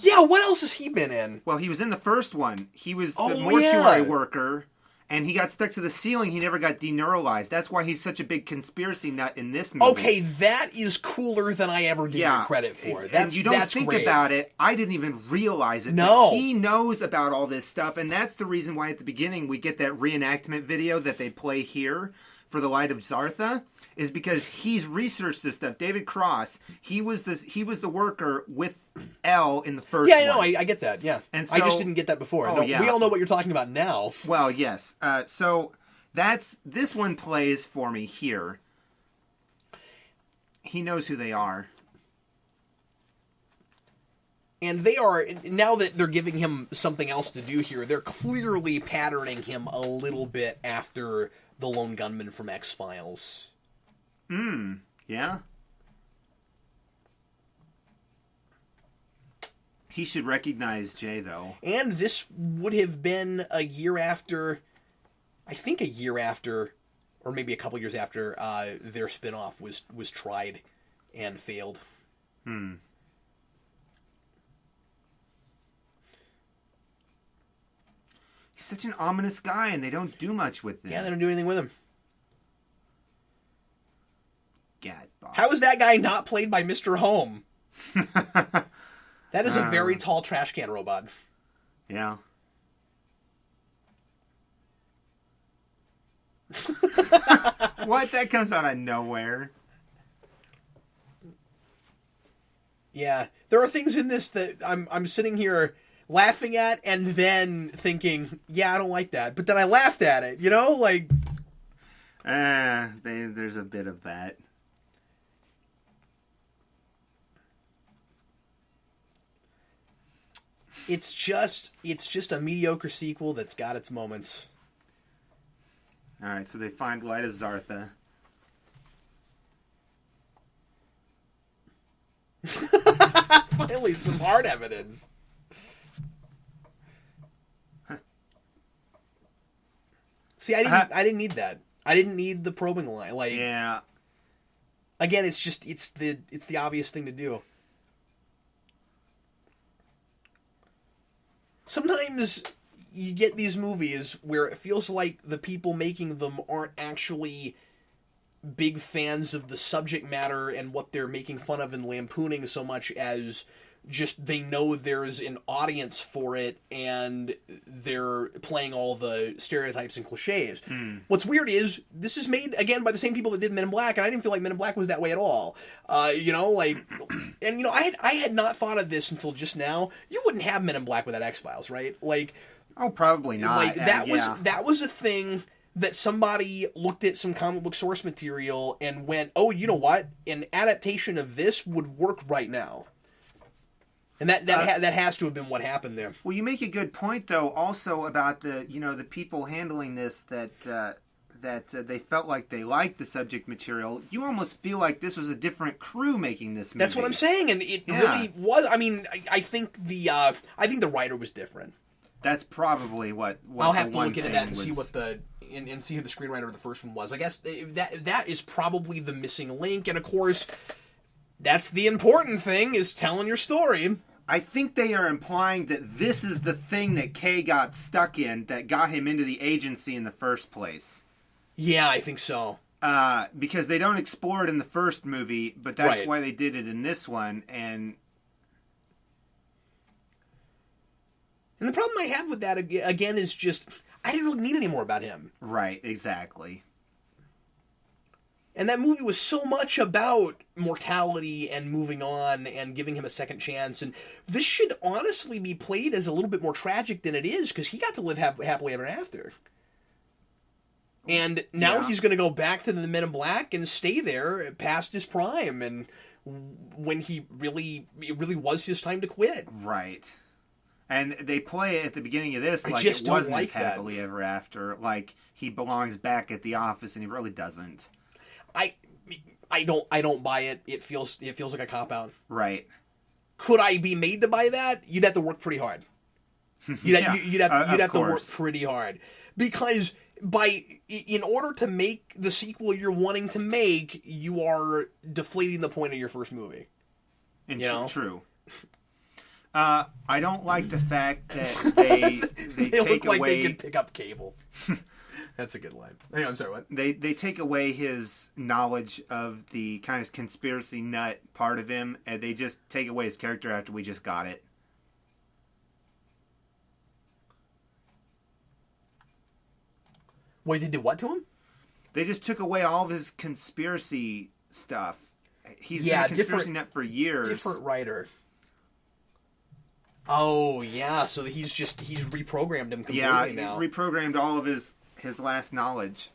yeah, what else has he been in? Well, he was in the first one. He was the mortuary worker, and he got stuck to the ceiling. He never got deneuralized. That's why he's such a big conspiracy nut in this movie. Okay, that is cooler than I ever gave him credit for. And you don't think about it. I didn't even realize it. No. He knows about all this stuff, and that's the reason why at the beginning we get that reenactment video that they play here for the Light of Zartha, is because he's researched this stuff. David Cross, he was the worker with Elle in the first one. Yeah, no, I get that, yeah. And so, I just didn't get that before. Oh, no, yeah. We all know what you're talking about now. Well, yes. So this one plays for me here. He knows who they are. And they are, now that they're giving him something else to do here, they're clearly patterning him a little bit after the lone gunman from X-Files. Yeah. He should recognize Jay, though. And this would have been a year after, I think a year after, or maybe a couple years after, their spinoff was tried and failed. He's such an ominous guy, and they don't do much with him. Yeah, they don't do anything with him. Gad Bob. How is that guy not played by Mr. Home? That is a very tall trash can robot. Yeah. What? That comes out of nowhere. Yeah. There are things in this that I'm sitting here laughing at and then thinking, yeah, I don't like that. But then I laughed at it, you know? Like... there's a bit of that. It's just a mediocre sequel that's got its moments. Alright, so they find Light of Zartha. Finally Finally, some hard evidence. See, I didn't need that. I didn't need the probing line. Like, yeah. Again, it's the obvious thing to do. Sometimes you get these movies where it feels like the people making them aren't actually big fans of the subject matter and what they're making fun of and lampooning so much as just they know there's an audience for it and they're playing all the stereotypes and cliches. What's weird is this is made again by the same people that did Men in Black, and I didn't feel like Men in Black was that way at all. I had not thought of this until just now. You wouldn't have Men in Black without X-Files, right? Like, oh, probably not. Like that was a thing that somebody looked at some comic book source material and went, "Oh, you know what? An adaptation of this would work right now." And that has to have been what happened there. Well, you make a good point, though, also about the people handling this that they felt like they liked the subject material. You almost feel like this was a different crew making this movie. That's what I'm saying, and it really was. I mean, I think the writer was different. That's probably what I'll have to look into that and see what and see who the screenwriter of the first one was. I guess that is probably the missing link, and of course, that's the important thing, is telling your story. I think they are implying that this is the thing that Kay got stuck in that got him into the agency in the first place. Yeah, I think so. Because they don't explore it in the first movie, but that's why they did it in this one. And the problem I have with that, again, is just I didn't really need any more about him. Right, exactly. And that movie was so much about mortality and moving on and giving him a second chance. And this should honestly be played as a little bit more tragic than it is, because he got to live happily ever after. And now he's going to go back to the Men in Black and stay there past his prime, and when it really was his time to quit. Right. And they play it at the beginning of this like it wasn't his happily ever after. Like he belongs back at the office, and he really doesn't. I don't buy it. It feels like a cop out. Right. Could I be made to buy that? You'd have to work pretty hard. You'd have to work pretty hard, because in order to make the sequel you're wanting to make, you are deflating the point of your first movie. True. I don't like the fact that they they take look like away. They can pick up cable. That's a good line. Hey, I'm sorry, what? They take away his knowledge of the kind of conspiracy nut part of him, and they just take away his character after we just got it. Wait, they did what to him? They just took away all of his conspiracy stuff. He's been a conspiracy nut for years. Different writer. Oh, yeah, so he's reprogrammed him completely now. Yeah, reprogrammed all of his last knowledge.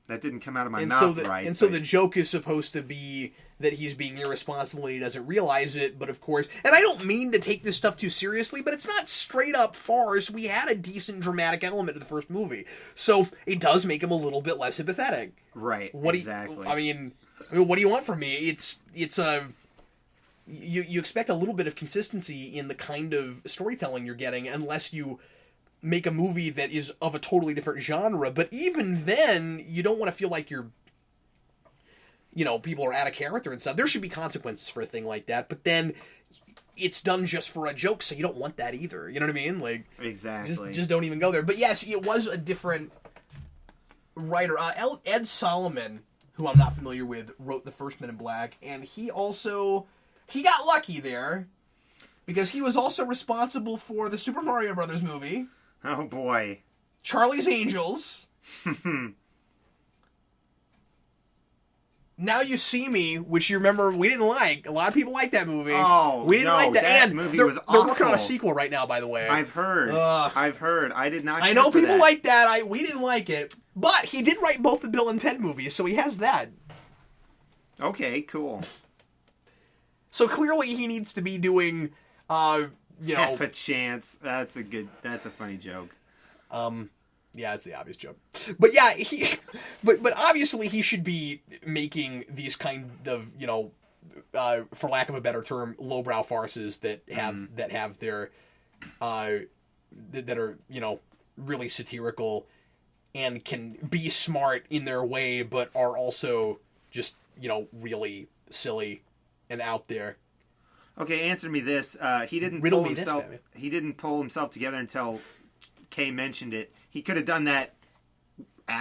That didn't come out of my mouth right. And so the joke is supposed to be that he's being irresponsible and he doesn't realize it, but of course... And I don't mean to take this stuff too seriously, but it's not straight up farce. We had a decent dramatic element to the first movie. So it does make him a little bit less sympathetic. Right, exactly. I mean, what do you want from me? It's a... You expect a little bit of consistency in the kind of storytelling you're getting, unless you make a movie that is of a totally different genre. But even then, you don't want to feel like people are out of character and stuff. There should be consequences for a thing like that, but then it's done just for a joke, so you don't want that either. You know what I mean? Like, exactly. Just don't even go there. But yes, it was a different writer. Ed Solomon, who I'm not familiar with, wrote the first Men in Black, and he got lucky there, because he was also responsible for the Super Mario Brothers movie. Oh, boy. Charlie's Angels. Now You See Me, which you remember we didn't like. A lot of people like that movie. Oh, we didn't like that. And movie was awful. They're working on a sequel right now, by the way. I've heard. I did not. I know people like that. We didn't like it, but he did write both the Bill and Ted movies, so he has that. Okay, cool. So clearly he needs to be doing, Half a chance. That's a funny joke. Yeah, it's the obvious joke. But yeah, but obviously he should be making these kind of, for lack of a better term, lowbrow farces that have their that are, you know, really satirical and can be smart in their way, but are also just, you know, really silly and out there. Okay, answer me this. He didn't pull himself together until Kay mentioned it. He could have done that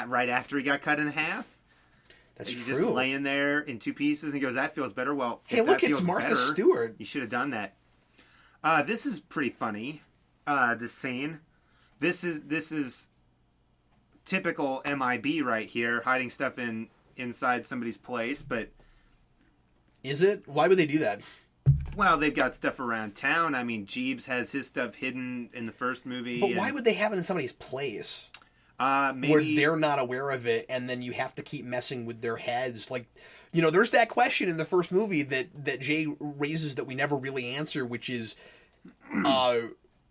right after he got cut in half. That's true. Just laying there in two pieces, and he goes, "That feels better." Well, hey, look, it's Martha Stewart. You should have done that. This is pretty funny. This scene. This is typical MIB right here, hiding stuff inside somebody's place. But is it? Why would they do that? Well, they've got stuff around town. I mean, Jeeves has his stuff hidden in the first movie. But why would they have it in somebody's place? Maybe where they're not aware of it, and then you have to keep messing with their heads. Like, you know, there's that question in the first movie that Jay raises that we never really answer, which is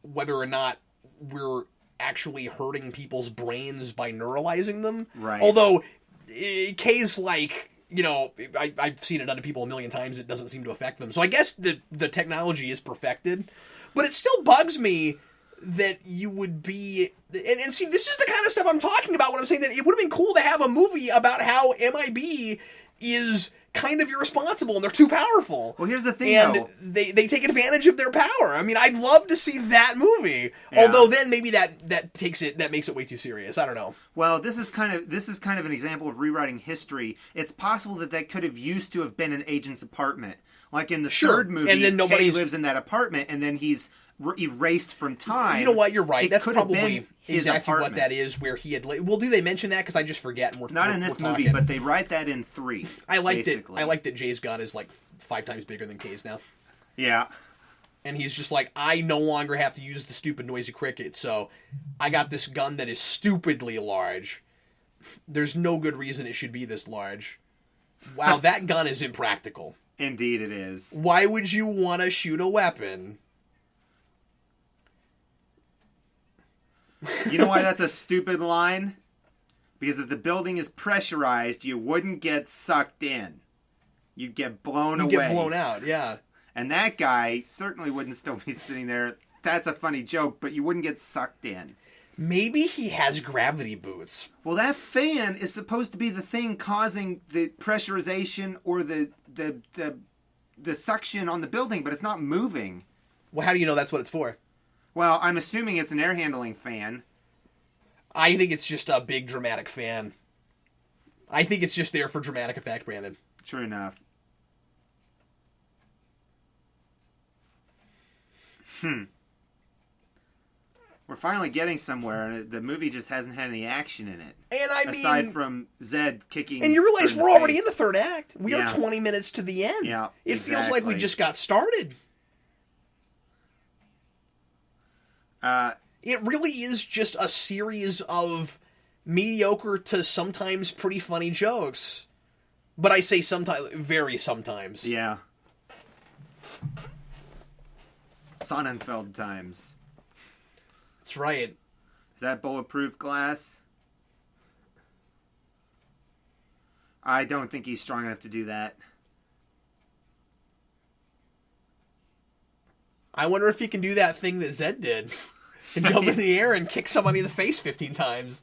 whether or not we're actually hurting people's brains by neuralizing them. Right. Although, Kay's like, you know, I've seen it done to people a million times. It doesn't seem to affect them. So I guess the technology is perfected. But it still bugs me that you would be... And see, this is the kind of stuff I'm talking about when I'm saying that it would have been cool to have a movie about how MIB is kind of irresponsible and they're too powerful. Well, here's the thing, and though. They take advantage of their power. I mean, I'd love to see that movie. Yeah. Although then maybe that makes it way too serious. I don't know. Well, this is kind of an example of rewriting history. It's possible that could have used to have been an agent's apartment. Like in the third movie, and then Kay lives in that apartment, and then he's erased from time. You know what? You're right. That's probably exactly apartment. What that is. Where he had. Well, do they mention that? Because I just forget. And Not in this movie, but they write that in 3. I liked it. I like that Jay's gun is like 5 times bigger than Kay's now. Yeah. And he's just like, I no longer have to use the stupid noisy cricket, so I got this gun that is stupidly large. There's no good reason it should be this large. Wow, that gun is impractical. Indeed it is. Why would you want to shoot a weapon? You know why that's a stupid line? Because if the building is pressurized, you wouldn't get sucked in. You'd get blown away. You'd get blown out, yeah. And that guy certainly wouldn't still be sitting there. That's a funny joke, but you wouldn't get sucked in. Maybe he has gravity boots. Well, that fan is supposed to be the thing causing the pressurization or the suction on the building, but it's not moving. Well, how do you know that's what it's for? Well, I'm assuming it's an air handling fan. I think it's just a big dramatic fan. I think it's just there for dramatic effect, Brandon. True enough. We're finally getting somewhere, and the movie just hasn't had any action in it. And I mean... Aside from Zed kicking... And you realize we're already in the third act. We are 20 minutes to the end. Yeah, It feels like we just got started. It really is just a series of mediocre to sometimes pretty funny jokes. But I say sometimes, very sometimes. Yeah. Sonnenfeld times. That's right. Is that bulletproof glass? I don't think he's strong enough to do that. I wonder if he can do that thing that Zed did. Can jump in the air and kick somebody in the face 15 times.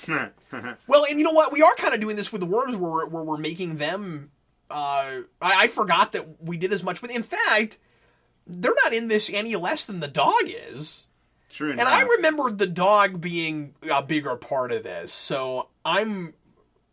Well, and you know what? We are kind of doing this with the worms where we're making them... I forgot that we did as much with... In fact, they're not in this any less than the dog is. True enough. And I remember the dog being a bigger part of this, so I'm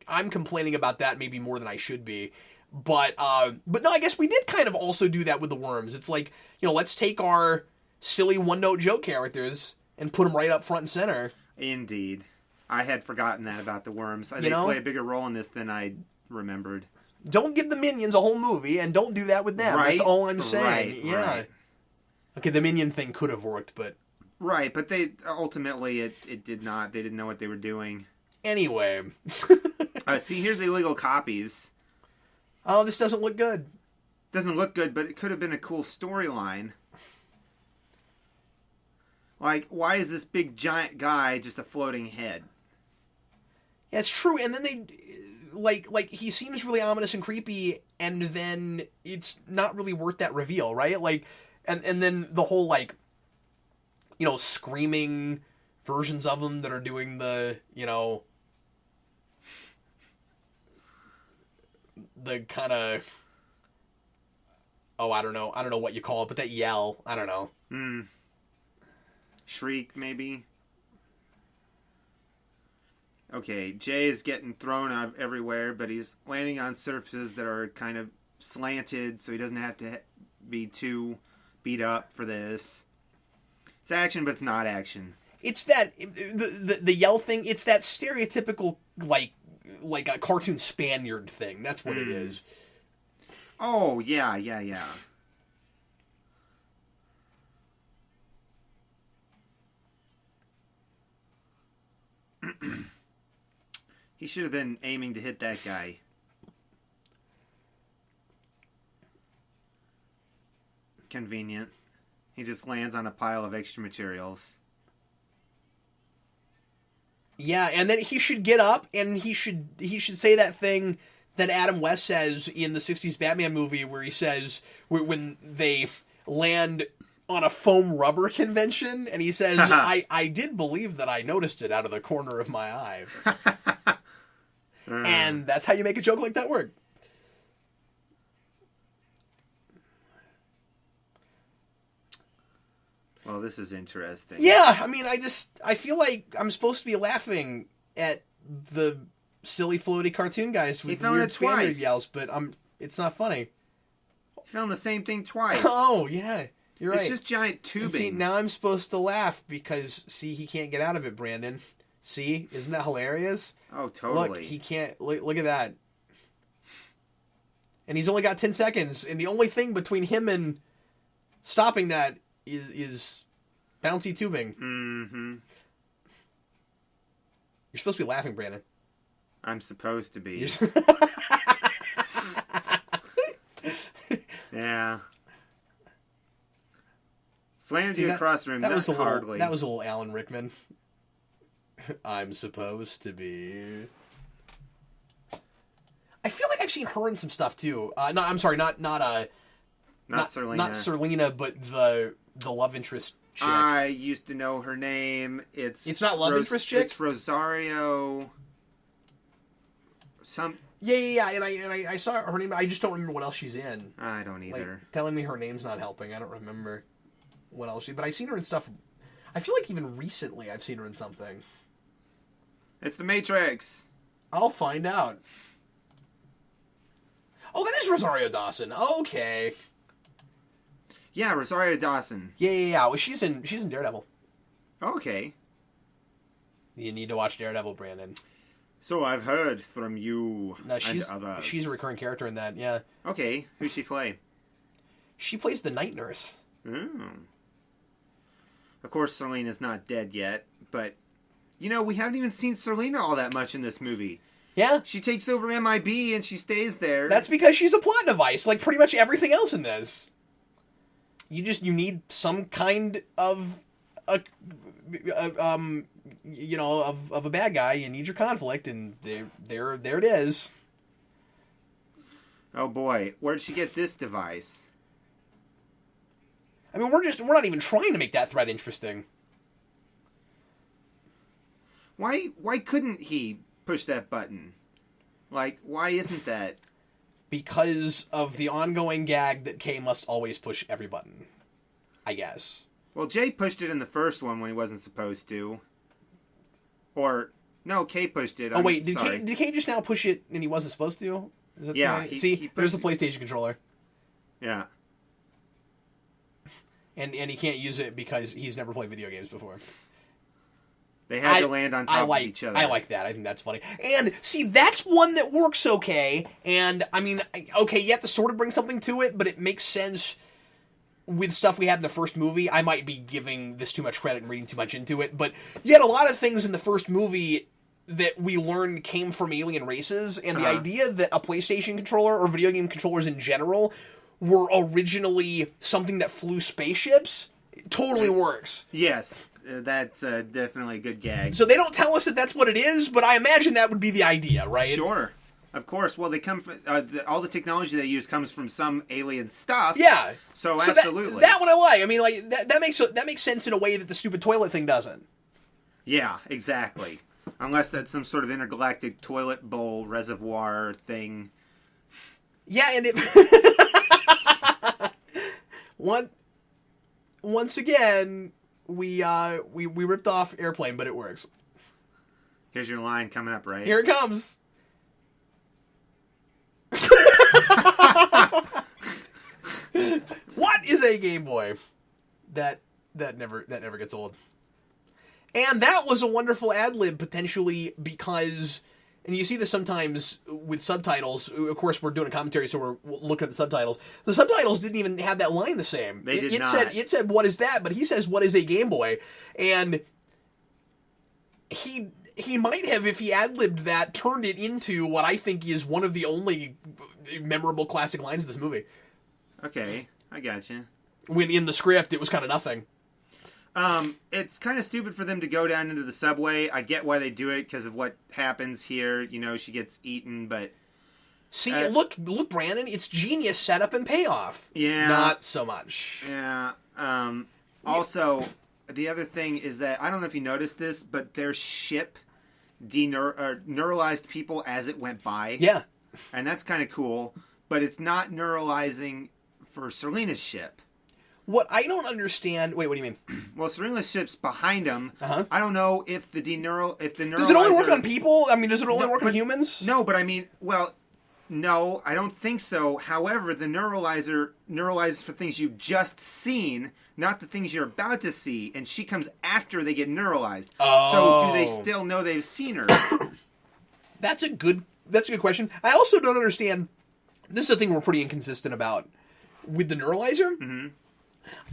complaining about that maybe more than I should be. But no, I guess we did kind of also do that with the worms. It's like, you know, let's take our silly one-note joke characters and put them right up front and center. Indeed. I had forgotten that about the worms. They play a bigger role in this than I remembered. Don't give the minions a whole movie, and don't do that with them. Right? That's all I'm saying. Right, yeah. Right. Okay, the minion thing could have worked, but... Right, but they ultimately it did not. They didn't know what they were doing. Anyway. See, here's the illegal copies. Oh, this doesn't look good. Doesn't look good, but it could have been a cool storyline. Like, why is this big giant guy just a floating head? Yeah, it's true. And then like he seems really ominous and creepy, and then it's not really worth that reveal, right? Like, and then the whole, like, you know, screaming versions of them that are doing the, you know, the kind of, I don't know what you call it, but that yell, I don't know. Shriek, maybe. Okay, Jay is getting thrown out everywhere, but he's landing on surfaces that are kind of slanted, so he doesn't have to be too beat up for this. It's action, but it's not action. It's that the yell thing. It's that stereotypical like a cartoon Spaniard thing. That's what it is. Oh yeah. He should have been aiming to hit that guy. Convenient. He just lands on a pile of extra materials. Yeah, and then he should get up and he should say that thing that Adam West says in the 60s Batman movie where he says when they land on a foam rubber convention and he says, I did believe that I noticed it out of the corner of my eye. And that's how you make a joke like that work. Well, this is interesting. Yeah, I mean, I feel like I'm supposed to be laughing at the silly floaty cartoon guys with weird Spaniard yells, but it's not funny. He found the same thing twice. Oh, yeah. You're right. It's just giant tubing. And see, now I'm supposed to laugh because, see, he can't get out of it, Brandon. See? Isn't that hilarious? Oh, totally. Look, he can't... Look at that. And he's only got 10 seconds, and the only thing between him and stopping that is bouncy tubing. Mm-hmm. You're supposed to be laughing, Brandon. I'm supposed to be. Yeah. Slams you across the room. That was hardly. That was a little Alan Rickman. I'm supposed to be. I feel like I've seen her in some stuff too. I'm sorry, not Serlina. Not Serlina, but the love interest chick. I used to know her name. It's not love interest chick. It's Rosario. Yeah, and I saw her name. I just don't remember what else she's in. I don't either. Like, telling me her name's not helping. I don't remember what else but I've seen her in stuff. I feel like even recently I've seen her in something. It's The Matrix. I'll find out. Oh, that is Rosario Dawson. Okay. Yeah, Rosario Dawson. Yeah. Well, she's in Daredevil. Okay. You need to watch Daredevil, Brandon. So I've heard from you and others. She's a recurring character in that, yeah. Okay, who's she play? She plays the night nurse. Oh. Of course, Serlena's not dead yet, but, you know, we haven't even seen Serlina all that much in this movie. Yeah. She takes over MIB and she stays there. That's because she's a plot device, like pretty much everything else in this. You need some kind of a bad guy. You need your conflict, and there it is. Oh boy, where'd she get this device? I mean, we're not even trying to make that threat interesting. Why couldn't he push that button? Like, why isn't that? Because of the ongoing gag that Kay must always push every button, I guess. Well, Jay pushed it in the first one when he wasn't supposed to. Or, no, Kay pushed it. Did Kay just now push it and he wasn't supposed to? Is that yeah. There's the PlayStation controller. Yeah. And he can't use it because he's never played video games before. They had to land on top of each other. I like that. I think that's funny. And, see, that's one that works okay. And, I mean, okay, you have to sort of bring something to it, but it makes sense with stuff we had in the first movie. I might be giving this too much credit and reading too much into it, but you had a lot of things in the first movie that we learned came from alien races, and the idea that a PlayStation controller, or video game controllers in general, were originally something that flew spaceships totally works. Yes. That's definitely a good gag. So they don't tell us that that's what it is, but I imagine that would be the idea, right? Sure. Of course. Well, they come from all the technology they use comes from some alien stuff. Yeah. So absolutely. That one I like. I mean, like that makes sense in a way that the stupid toilet thing doesn't. Yeah, exactly. Unless that's some sort of intergalactic toilet bowl reservoir thing. Yeah, and it once again we ripped off Airplane, but it works. Here's your line coming up, right? Here it comes. What is a Game Boy? That never gets old. And that was a wonderful ad-lib, potentially, because, and you see this sometimes with subtitles. Of course, we're doing a commentary, so we're looking at the subtitles. The subtitles didn't even have that line the same. They did not. It said, "What is that?" But he says, "What is a Game Boy?" And he might have, if he ad-libbed that, turned it into what I think is one of the only memorable classic lines of this movie. Okay, I gotcha. When in the script, it was kind of nothing. It's kind of stupid for them to go down into the subway. I get why they do it because of what happens here. You know, she gets eaten, but... See, look, Brandon, it's genius setup and payoff. Yeah. Not so much. Yeah. Also, the other thing is that, I don't know if you noticed this, but their ship neuralized people as it went by. Yeah. And that's kind of cool, but it's not neuralizing for Serlena's ship. What I don't understand... Wait, what do you mean? Well, Serlena's ship's behind him. Uh-huh. I don't know if the neuralizer... Does it only work on people? I mean, does it only work on humans? No, but I mean, well, no, I don't think so. However, the neuralizer neuralizes for things you've just seen, not the things you're about to see, and she comes after they get neuralized. Oh. So do they still know they've seen her? That's a good question. I also don't understand... This is a thing we're pretty inconsistent about. With the neuralizer... Mm-hmm.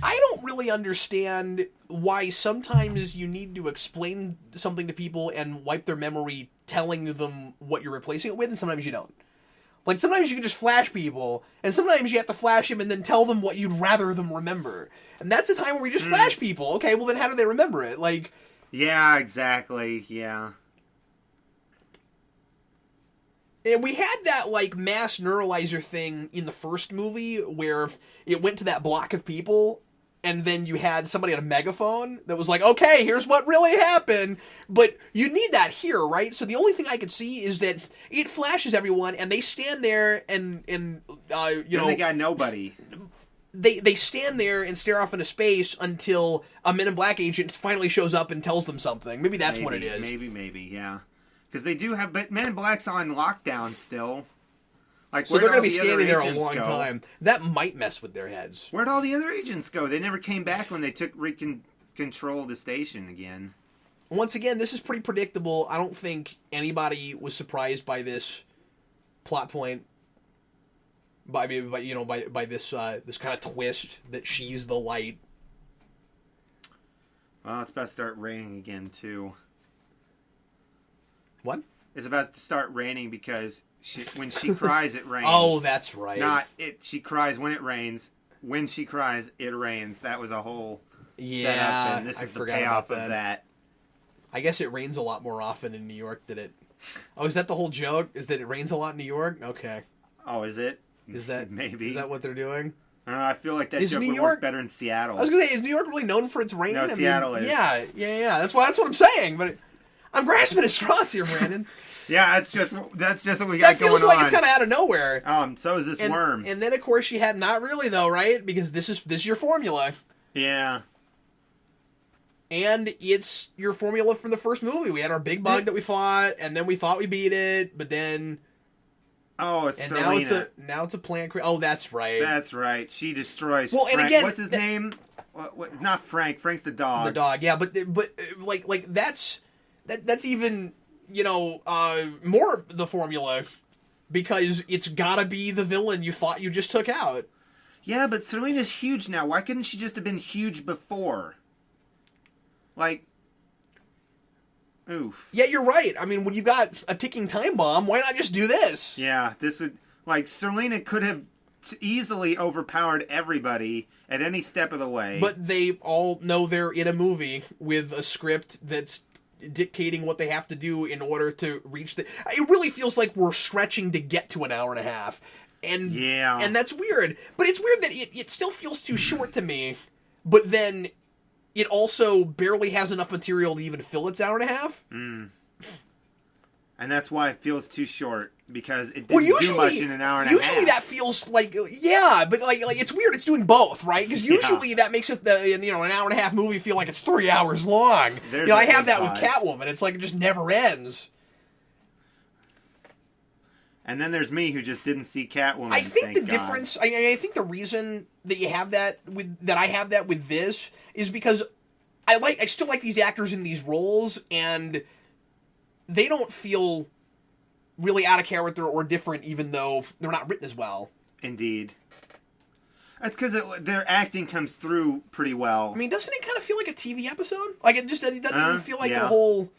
I don't really understand why sometimes you need to explain something to people and wipe their memory telling them what you're replacing it with, and sometimes you don't. Like, sometimes you can just flash people, and sometimes you have to flash them and then tell them what you'd rather them remember. And that's a time where you just flash people. Okay, well then how do they remember it? Like... Yeah, exactly, yeah. And we had that, like, mass neuralizer thing in the first movie where it went to that block of people, and then you had somebody at a megaphone that was like, okay, here's what really happened. But you need that here, right? So the only thing I could see is that it flashes everyone, and they stand there and you know... they got nobody. They stand there and stare off into space until a Men in Black agent finally shows up and tells them something. Maybe that's what it is. Maybe, yeah. Because they do have... But Men in Black's on lockdown still. Like, so they're going to be standing there a long time. That might mess with their heads. Where'd all the other agents go? They never came back when they took control of the station again. Once again, this is pretty predictable. I don't think anybody was surprised by this plot point. By this this kind of twist that she's the light. Well, it's about to start raining again too. What? It's about to start raining because when she cries, it rains. Oh, that's right. Not it. She cries when it rains. When she cries, it rains. That was a whole setup, and this is the payoff of that. I guess it rains a lot more often in New York than it... Oh, is that the whole joke? Is that it rains a lot in New York? Okay. Oh, is it? Is that... Maybe. Is that what they're doing? I don't know. I feel like that joke would work better in Seattle. I was going to say, is New York really known for its rain? No, Seattle is. Yeah. That's what I'm saying, but... I'm grasping at straws here, Brandon. Yeah, that's just what we got going on. That feels like it's kind of out of nowhere. So is this worm. And then, of course, you had... Not really, though, right? Because this is your formula. Yeah. And it's your formula from the first movie. We had our big bug that we fought, and then we thought we beat it, but then... Oh, it's and Serlena. now it's a plant... Oh, that's right. That's right. She destroys Frank. And again... What's his name? What, not Frank. Frank's the dog. The dog, yeah. But like that's even, more the formula. Because it's gotta be the villain you thought you just took out. Yeah, but Serlena's huge now. Why couldn't she just have been huge before? Like... Oof. Yeah, you're right. I mean, when you got a ticking time bomb, why not just do this? Yeah, this would... Like, Serlena could have easily overpowered everybody at any step of the way. But they all know they're in a movie with a script that's dictating what they have to do in order to reach the... It really feels like we're stretching to get to an hour and a half. And that's weird. But it's weird that it still feels too short to me, but then it also barely has enough material to even fill its hour and a half. And that's why it feels too short, because it didn't do much in an hour and a half. Usually that feels like, but like it's weird it's doing both, right? Because usually that makes it, an hour and a half movie feel like it's 3 hours long. I have that with Catwoman. It's like it just never ends. And then there's me who just didn't see Catwoman. I think the difference, I think the reason that you have that I have that with this is because I still like these actors in these roles, and they don't feel really out of character or different, even though they're not written as well. Indeed. That's because their acting comes through pretty well. I mean, doesn't it kind of feel like a TV episode? Like, it doesn't even feel like the whole...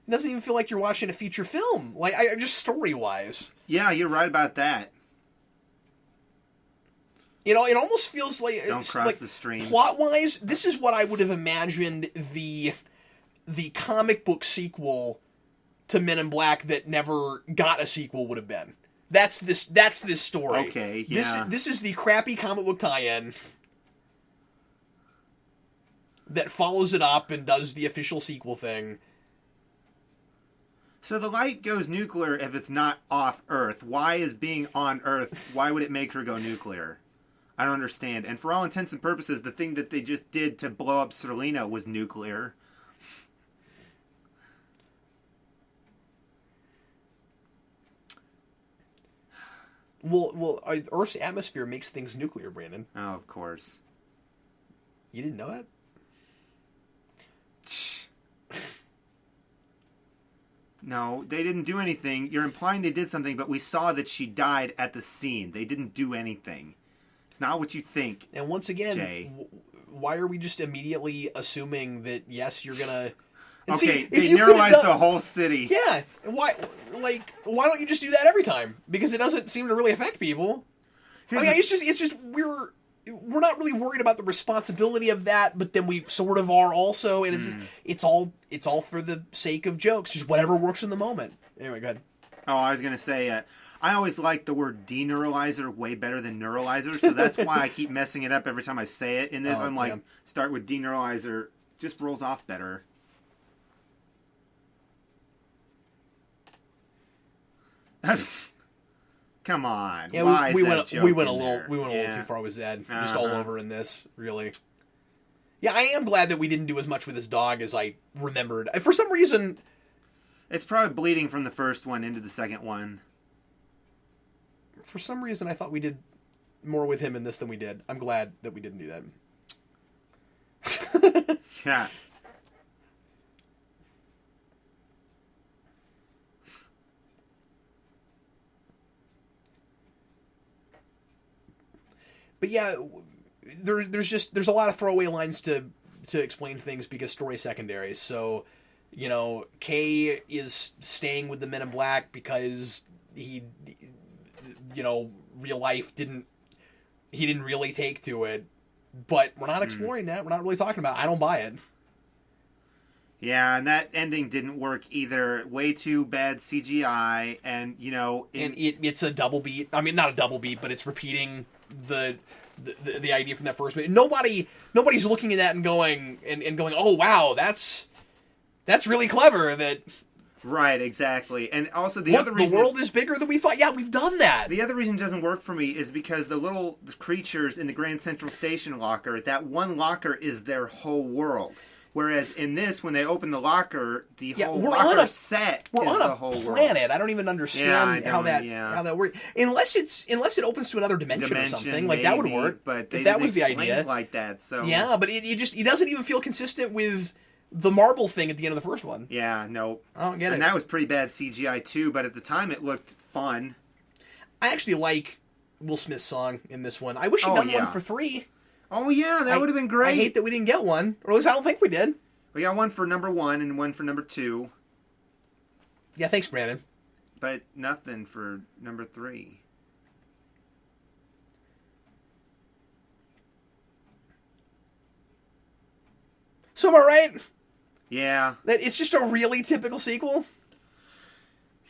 It doesn't even feel like you're watching a feature film. Like, just story-wise. Yeah, you're right about that. It almost feels like... Don't cross the stream. Plot-wise, this is what I would have imagined the comic book sequel to Men in Black that never got a sequel would have been. That's this story. Okay, yeah. This is the crappy comic book tie-in that follows it up and does the official sequel thing. So the light goes nuclear if it's not off Earth. Why is being on Earth, why would it make her go nuclear? I don't understand. And for all intents and purposes, the thing that they just did to blow up Serlina was nuclear. Well, Earth's atmosphere makes things nuclear, Brandon. Oh, of course. You didn't know that? No, they didn't do anything. You're implying they did something, but we saw that she died at the scene. They didn't do anything. It's not what you think. And once again, Jay. Why are we just immediately assuming that, yes, you're gonna... And okay, they neuralized the whole city. Yeah, why don't you just do that every time? Because it doesn't seem to really affect people. It's just we're not really worried about the responsibility of that, but then we sort of are also, and it's all for the sake of jokes, just whatever works in the moment. Anyway, go ahead. Oh, I was gonna say, I always like the word deneuralizer way better than neuralizer, so that's why I keep messing it up every time I say it. In this, I'm like, start with deneuralizer, just rolls off better. Come on. Yeah, why we went a little too far with Zed. Just all over in this, really. Yeah, I am glad that we didn't do as much with his dog as I remembered. For some reason, it's probably bleeding from the first one into the second one. For some reason, I thought we did more with him in this than we did. I'm glad that we didn't do that. Yeah. But yeah, there's a lot of throwaway lines to explain things because story secondary. So, Kay is staying with the Men in Black because he, real life didn't really take to it. But we're not exploring that. We're not really talking about it. I don't buy it. Yeah, and that ending didn't work either. Way too bad CGI, and it's a double beat. I mean, not a double beat, but it's repeating the idea from that first movie. Nobody's looking at that and going, oh wow, that's really clever. That right, exactly. And also the other reason the world is bigger than we thought. Yeah, we've done that. The other reason it doesn't work for me is because the little creatures in the Grand Central Station locker, that one locker is their whole world. Whereas in this, when they open the locker, the whole locker set is the whole world. We're on a planet. I don't even understand how that works. Unless it opens to another dimension or something. Like, that would work. But they if that was didn't the idea. Like that. So yeah, but it doesn't even feel consistent with the marble thing at the end of the first one. Yeah, no. I don't get it. And that was pretty bad CGI too, but at the time it looked fun. I actually like Will Smith's song in this one. I wish he'd done one for 3. Oh, yeah, that would have been great. I hate that we didn't get one. Or at least I don't think we did. We got one for number 1 and one for number 2. Yeah, thanks, Brandon. But nothing for number 3. So am I right? Yeah. That it's just a really typical sequel.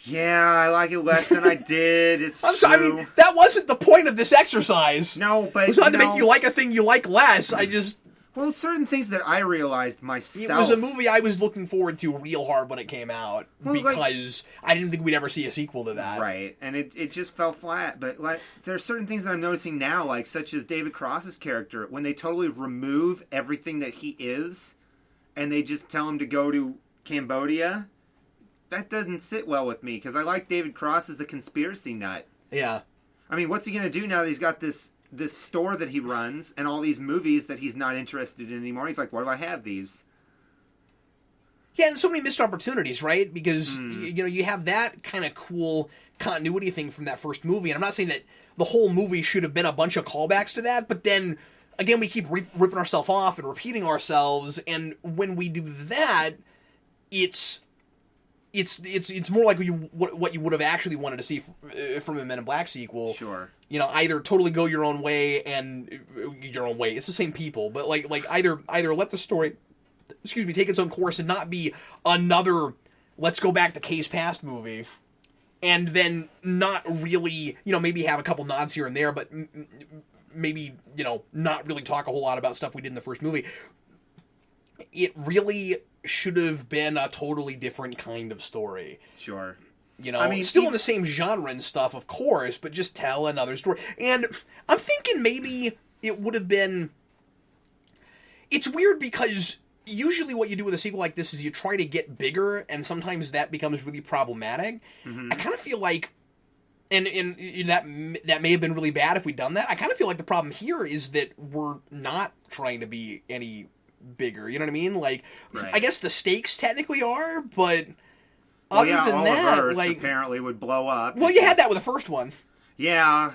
Yeah, I like it less than I did. It's I'm sorry, I mean, that wasn't the point of this exercise. No, but it was not to make you like a thing you like less. Well, certain things that I realized myself. It was a movie I was looking forward to real hard when it came out because I didn't think we'd ever see a sequel to that. Right, and it just fell flat. But like, there are certain things that I'm noticing now, like such as David Cross's character, when they totally remove everything that he is, and they just tell him to go to Cambodia. That doesn't sit well with me because I like David Cross as a conspiracy nut. Yeah. I mean, what's he gonna do now that he's got this store that he runs and all these movies that he's not interested in anymore? He's like, why do I have these? Yeah, and so many missed opportunities, right? Because, you have that kind of cool continuity thing from that first movie. And I'm not saying that the whole movie should have been a bunch of callbacks to that, but then, again, we keep ripping ourselves off and repeating ourselves. And when we do that, it's more like what you would have actually wanted to see from a Men in Black sequel. Sure. Either totally go your own way and your own way. It's the same people, but like either let the story, take its own course and not be another let's go back to Kay's past movie, and then not really maybe have a couple nods here and there, but maybe not really talk a whole lot about stuff we did in the first movie. It really should have been a totally different kind of story. Sure. I mean, still in the same genre and stuff, of course, but just tell another story. And I'm thinking maybe it would have been... It's weird because usually what you do with a sequel like this is you try to get bigger, and sometimes that becomes really problematic. Mm-hmm. I kind of feel like... And that may have been really bad if we'd done that. I kind of feel like the problem here is that we're not trying to be any bigger. You know what I mean? Like, right. I guess the stakes technically are, but other than all that, of Earth like, apparently would blow up. Well, you had that with the first one. Yeah,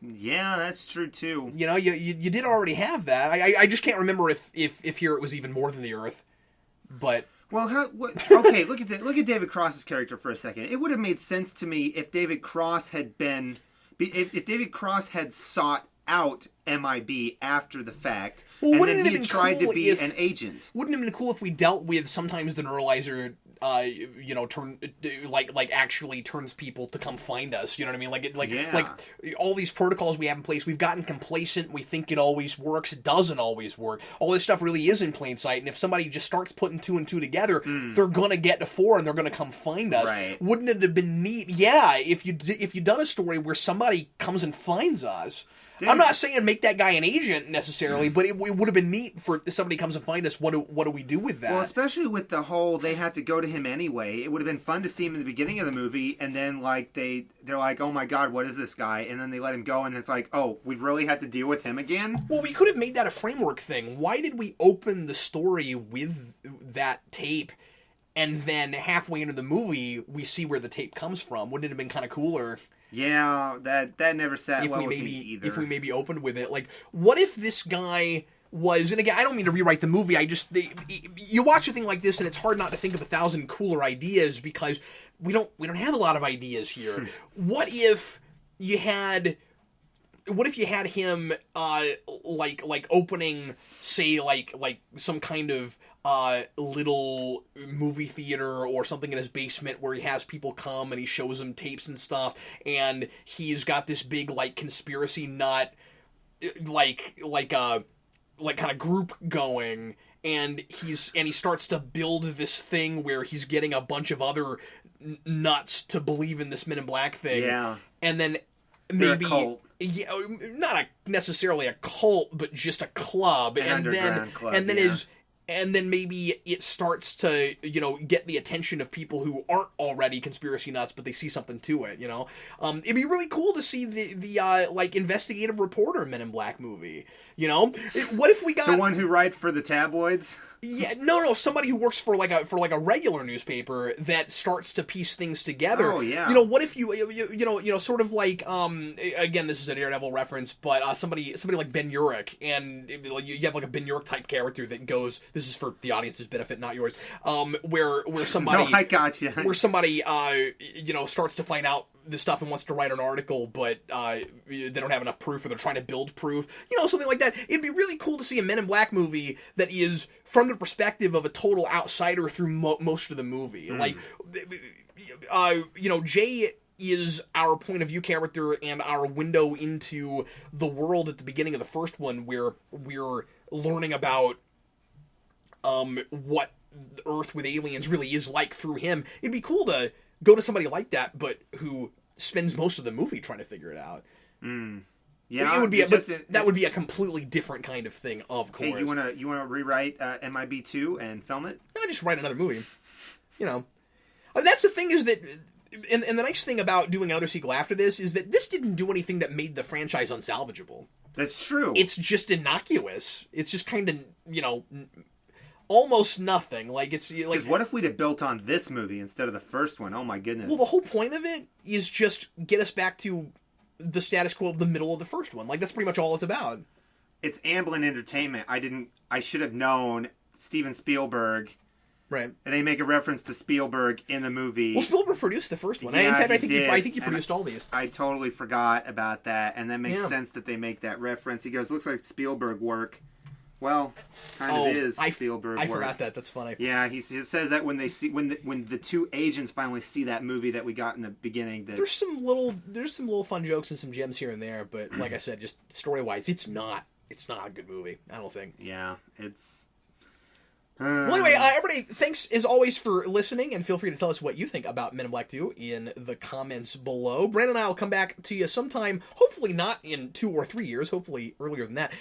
yeah, that's true too. You did already have that. I just can't remember if here it was even more than the Earth, but. Well, okay, look at David Cross's character for a second. It would have made sense to me if David Cross had if David Cross had sought out MIB after the fact, and then he had tried to be an agent. Wouldn't it have been cool if we dealt with sometimes the neuralizer, actually turns people to come find us. You know what I mean? Like all these protocols we have in place, we've gotten complacent. We think it always works. It doesn't always work. All this stuff really is in plain sight. And if somebody just starts putting 2 and 2 together, they're gonna get to 4 and they're gonna come find us. Right. Wouldn't it have been neat? Yeah, if you done a story where somebody comes and finds us. I'm not saying make that guy an agent necessarily, but it would have been neat for if somebody comes and find us. What do we do with that? Well, especially with the whole they have to go to him anyway. It would have been fun to see him in the beginning of the movie, and then like they're like, oh my god, what is this guy? And then they let him go, and it's like, oh, we really had to deal with him again. Well, we could have made that a framework thing. Why did we open the story with that tape? And then halfway into the movie, we see where the tape comes from. Wouldn't it have been kind of cooler? Yeah, that never sat well with me either. If we maybe opened with it, like, what if this guy was? And again, I don't mean to rewrite the movie. You watch a thing like this, and it's hard not to think of 1,000 cooler ideas because we don't have a lot of ideas here. What if you had him like opening, say, like some kind of little movie theater or something in his basement where he has people come and he shows them tapes and stuff, and he's got this big like conspiracy nut like kind of group going, and he starts to build this thing where he's getting a bunch of other nuts to believe in this Men in Black thing. Yeah. And then maybe a cult. Yeah, not necessarily a cult, but just a club, and then maybe it starts to, get the attention of people who aren't already conspiracy nuts, but they see something to it, It'd be really cool to see the investigative reporter Men in Black movie, What if we got... The one who writes for the tabloids? Yeah, no, somebody who works for a regular newspaper that starts to piece things together. Oh, yeah. What if you sort of like, again, this is a Daredevil reference, but somebody like Ben Urich, and you have like a Ben Urich type character that goes, this is for the audience's benefit, not yours, where somebody... No, I gotcha. Where somebody, starts to find out this stuff and wants to write an article, but they don't have enough proof, or they're trying to build proof. Something like that. It'd be really cool to see a Men in Black movie that is from the perspective of a total outsider through most of the movie. Like, Jay is our point of view character and our window into the world at the beginning of the first one, where we're learning about what Earth with aliens really is like through him. It'd be cool to go to somebody like that, but who spends most of the movie trying to figure it out. Yeah, it would be that would be a completely different kind of thing, of course. Hey, you wanna rewrite MIB2 and film it? No, just write another movie. That's the thing, is that, and the nice thing about doing another sequel after this is that this didn't do anything that made the franchise unsalvageable. That's true. It's just innocuous. It's just kind of, almost nothing. Like, it's like, because what if we'd have built on this movie instead of the first one? Oh my goodness. Well, the whole point of it is just get us back to the status quo of the middle of the first one. Like, that's pretty much all it's about. It's Amblin Entertainment. I should have known Steven Spielberg. Right. And they make a reference to Spielberg in the movie. Well, Spielberg produced the first one. Yeah, in fact, I think he produced all these. I totally forgot about that, and that makes sense that they make that reference. He goes, "Looks like Spielberg work." Well, kind of is Spielberg work. I forgot that. That's funny. Yeah, he says that when the two agents finally see that movie that we got in the beginning. There's some little fun jokes and some gems here and there, but like I said, just story wise, it's not a good movie. I don't think. Yeah, it's. Well, anyway, everybody, thanks as always for listening, and feel free to tell us what you think about Men in Black 2 in the comments below. Brandon and I will come back to you sometime, hopefully not in 2 or 3 years, hopefully earlier than that,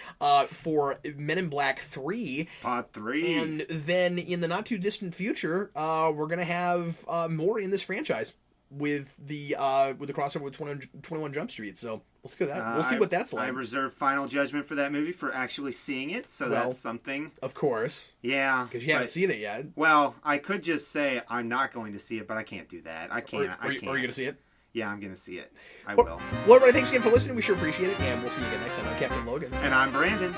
for Men in Black 3. Part 3. And then in the not too distant future, we're going to have more in this franchise with the crossover with 21 Jump Street. So we'll see that. We'll see what that's like. I reserve final judgment for that movie for actually seeing it, so that's something. Of course. Yeah. Because you haven't seen it yet. Well, I could just say I'm not going to see it, but I can't do that. I can't. Are you going to see it? Yeah, I'm going to see it. I will. Well, everybody, thanks again for listening. We sure appreciate it, and we'll see you again next time. I'm Captain Logan. And I'm Brandon.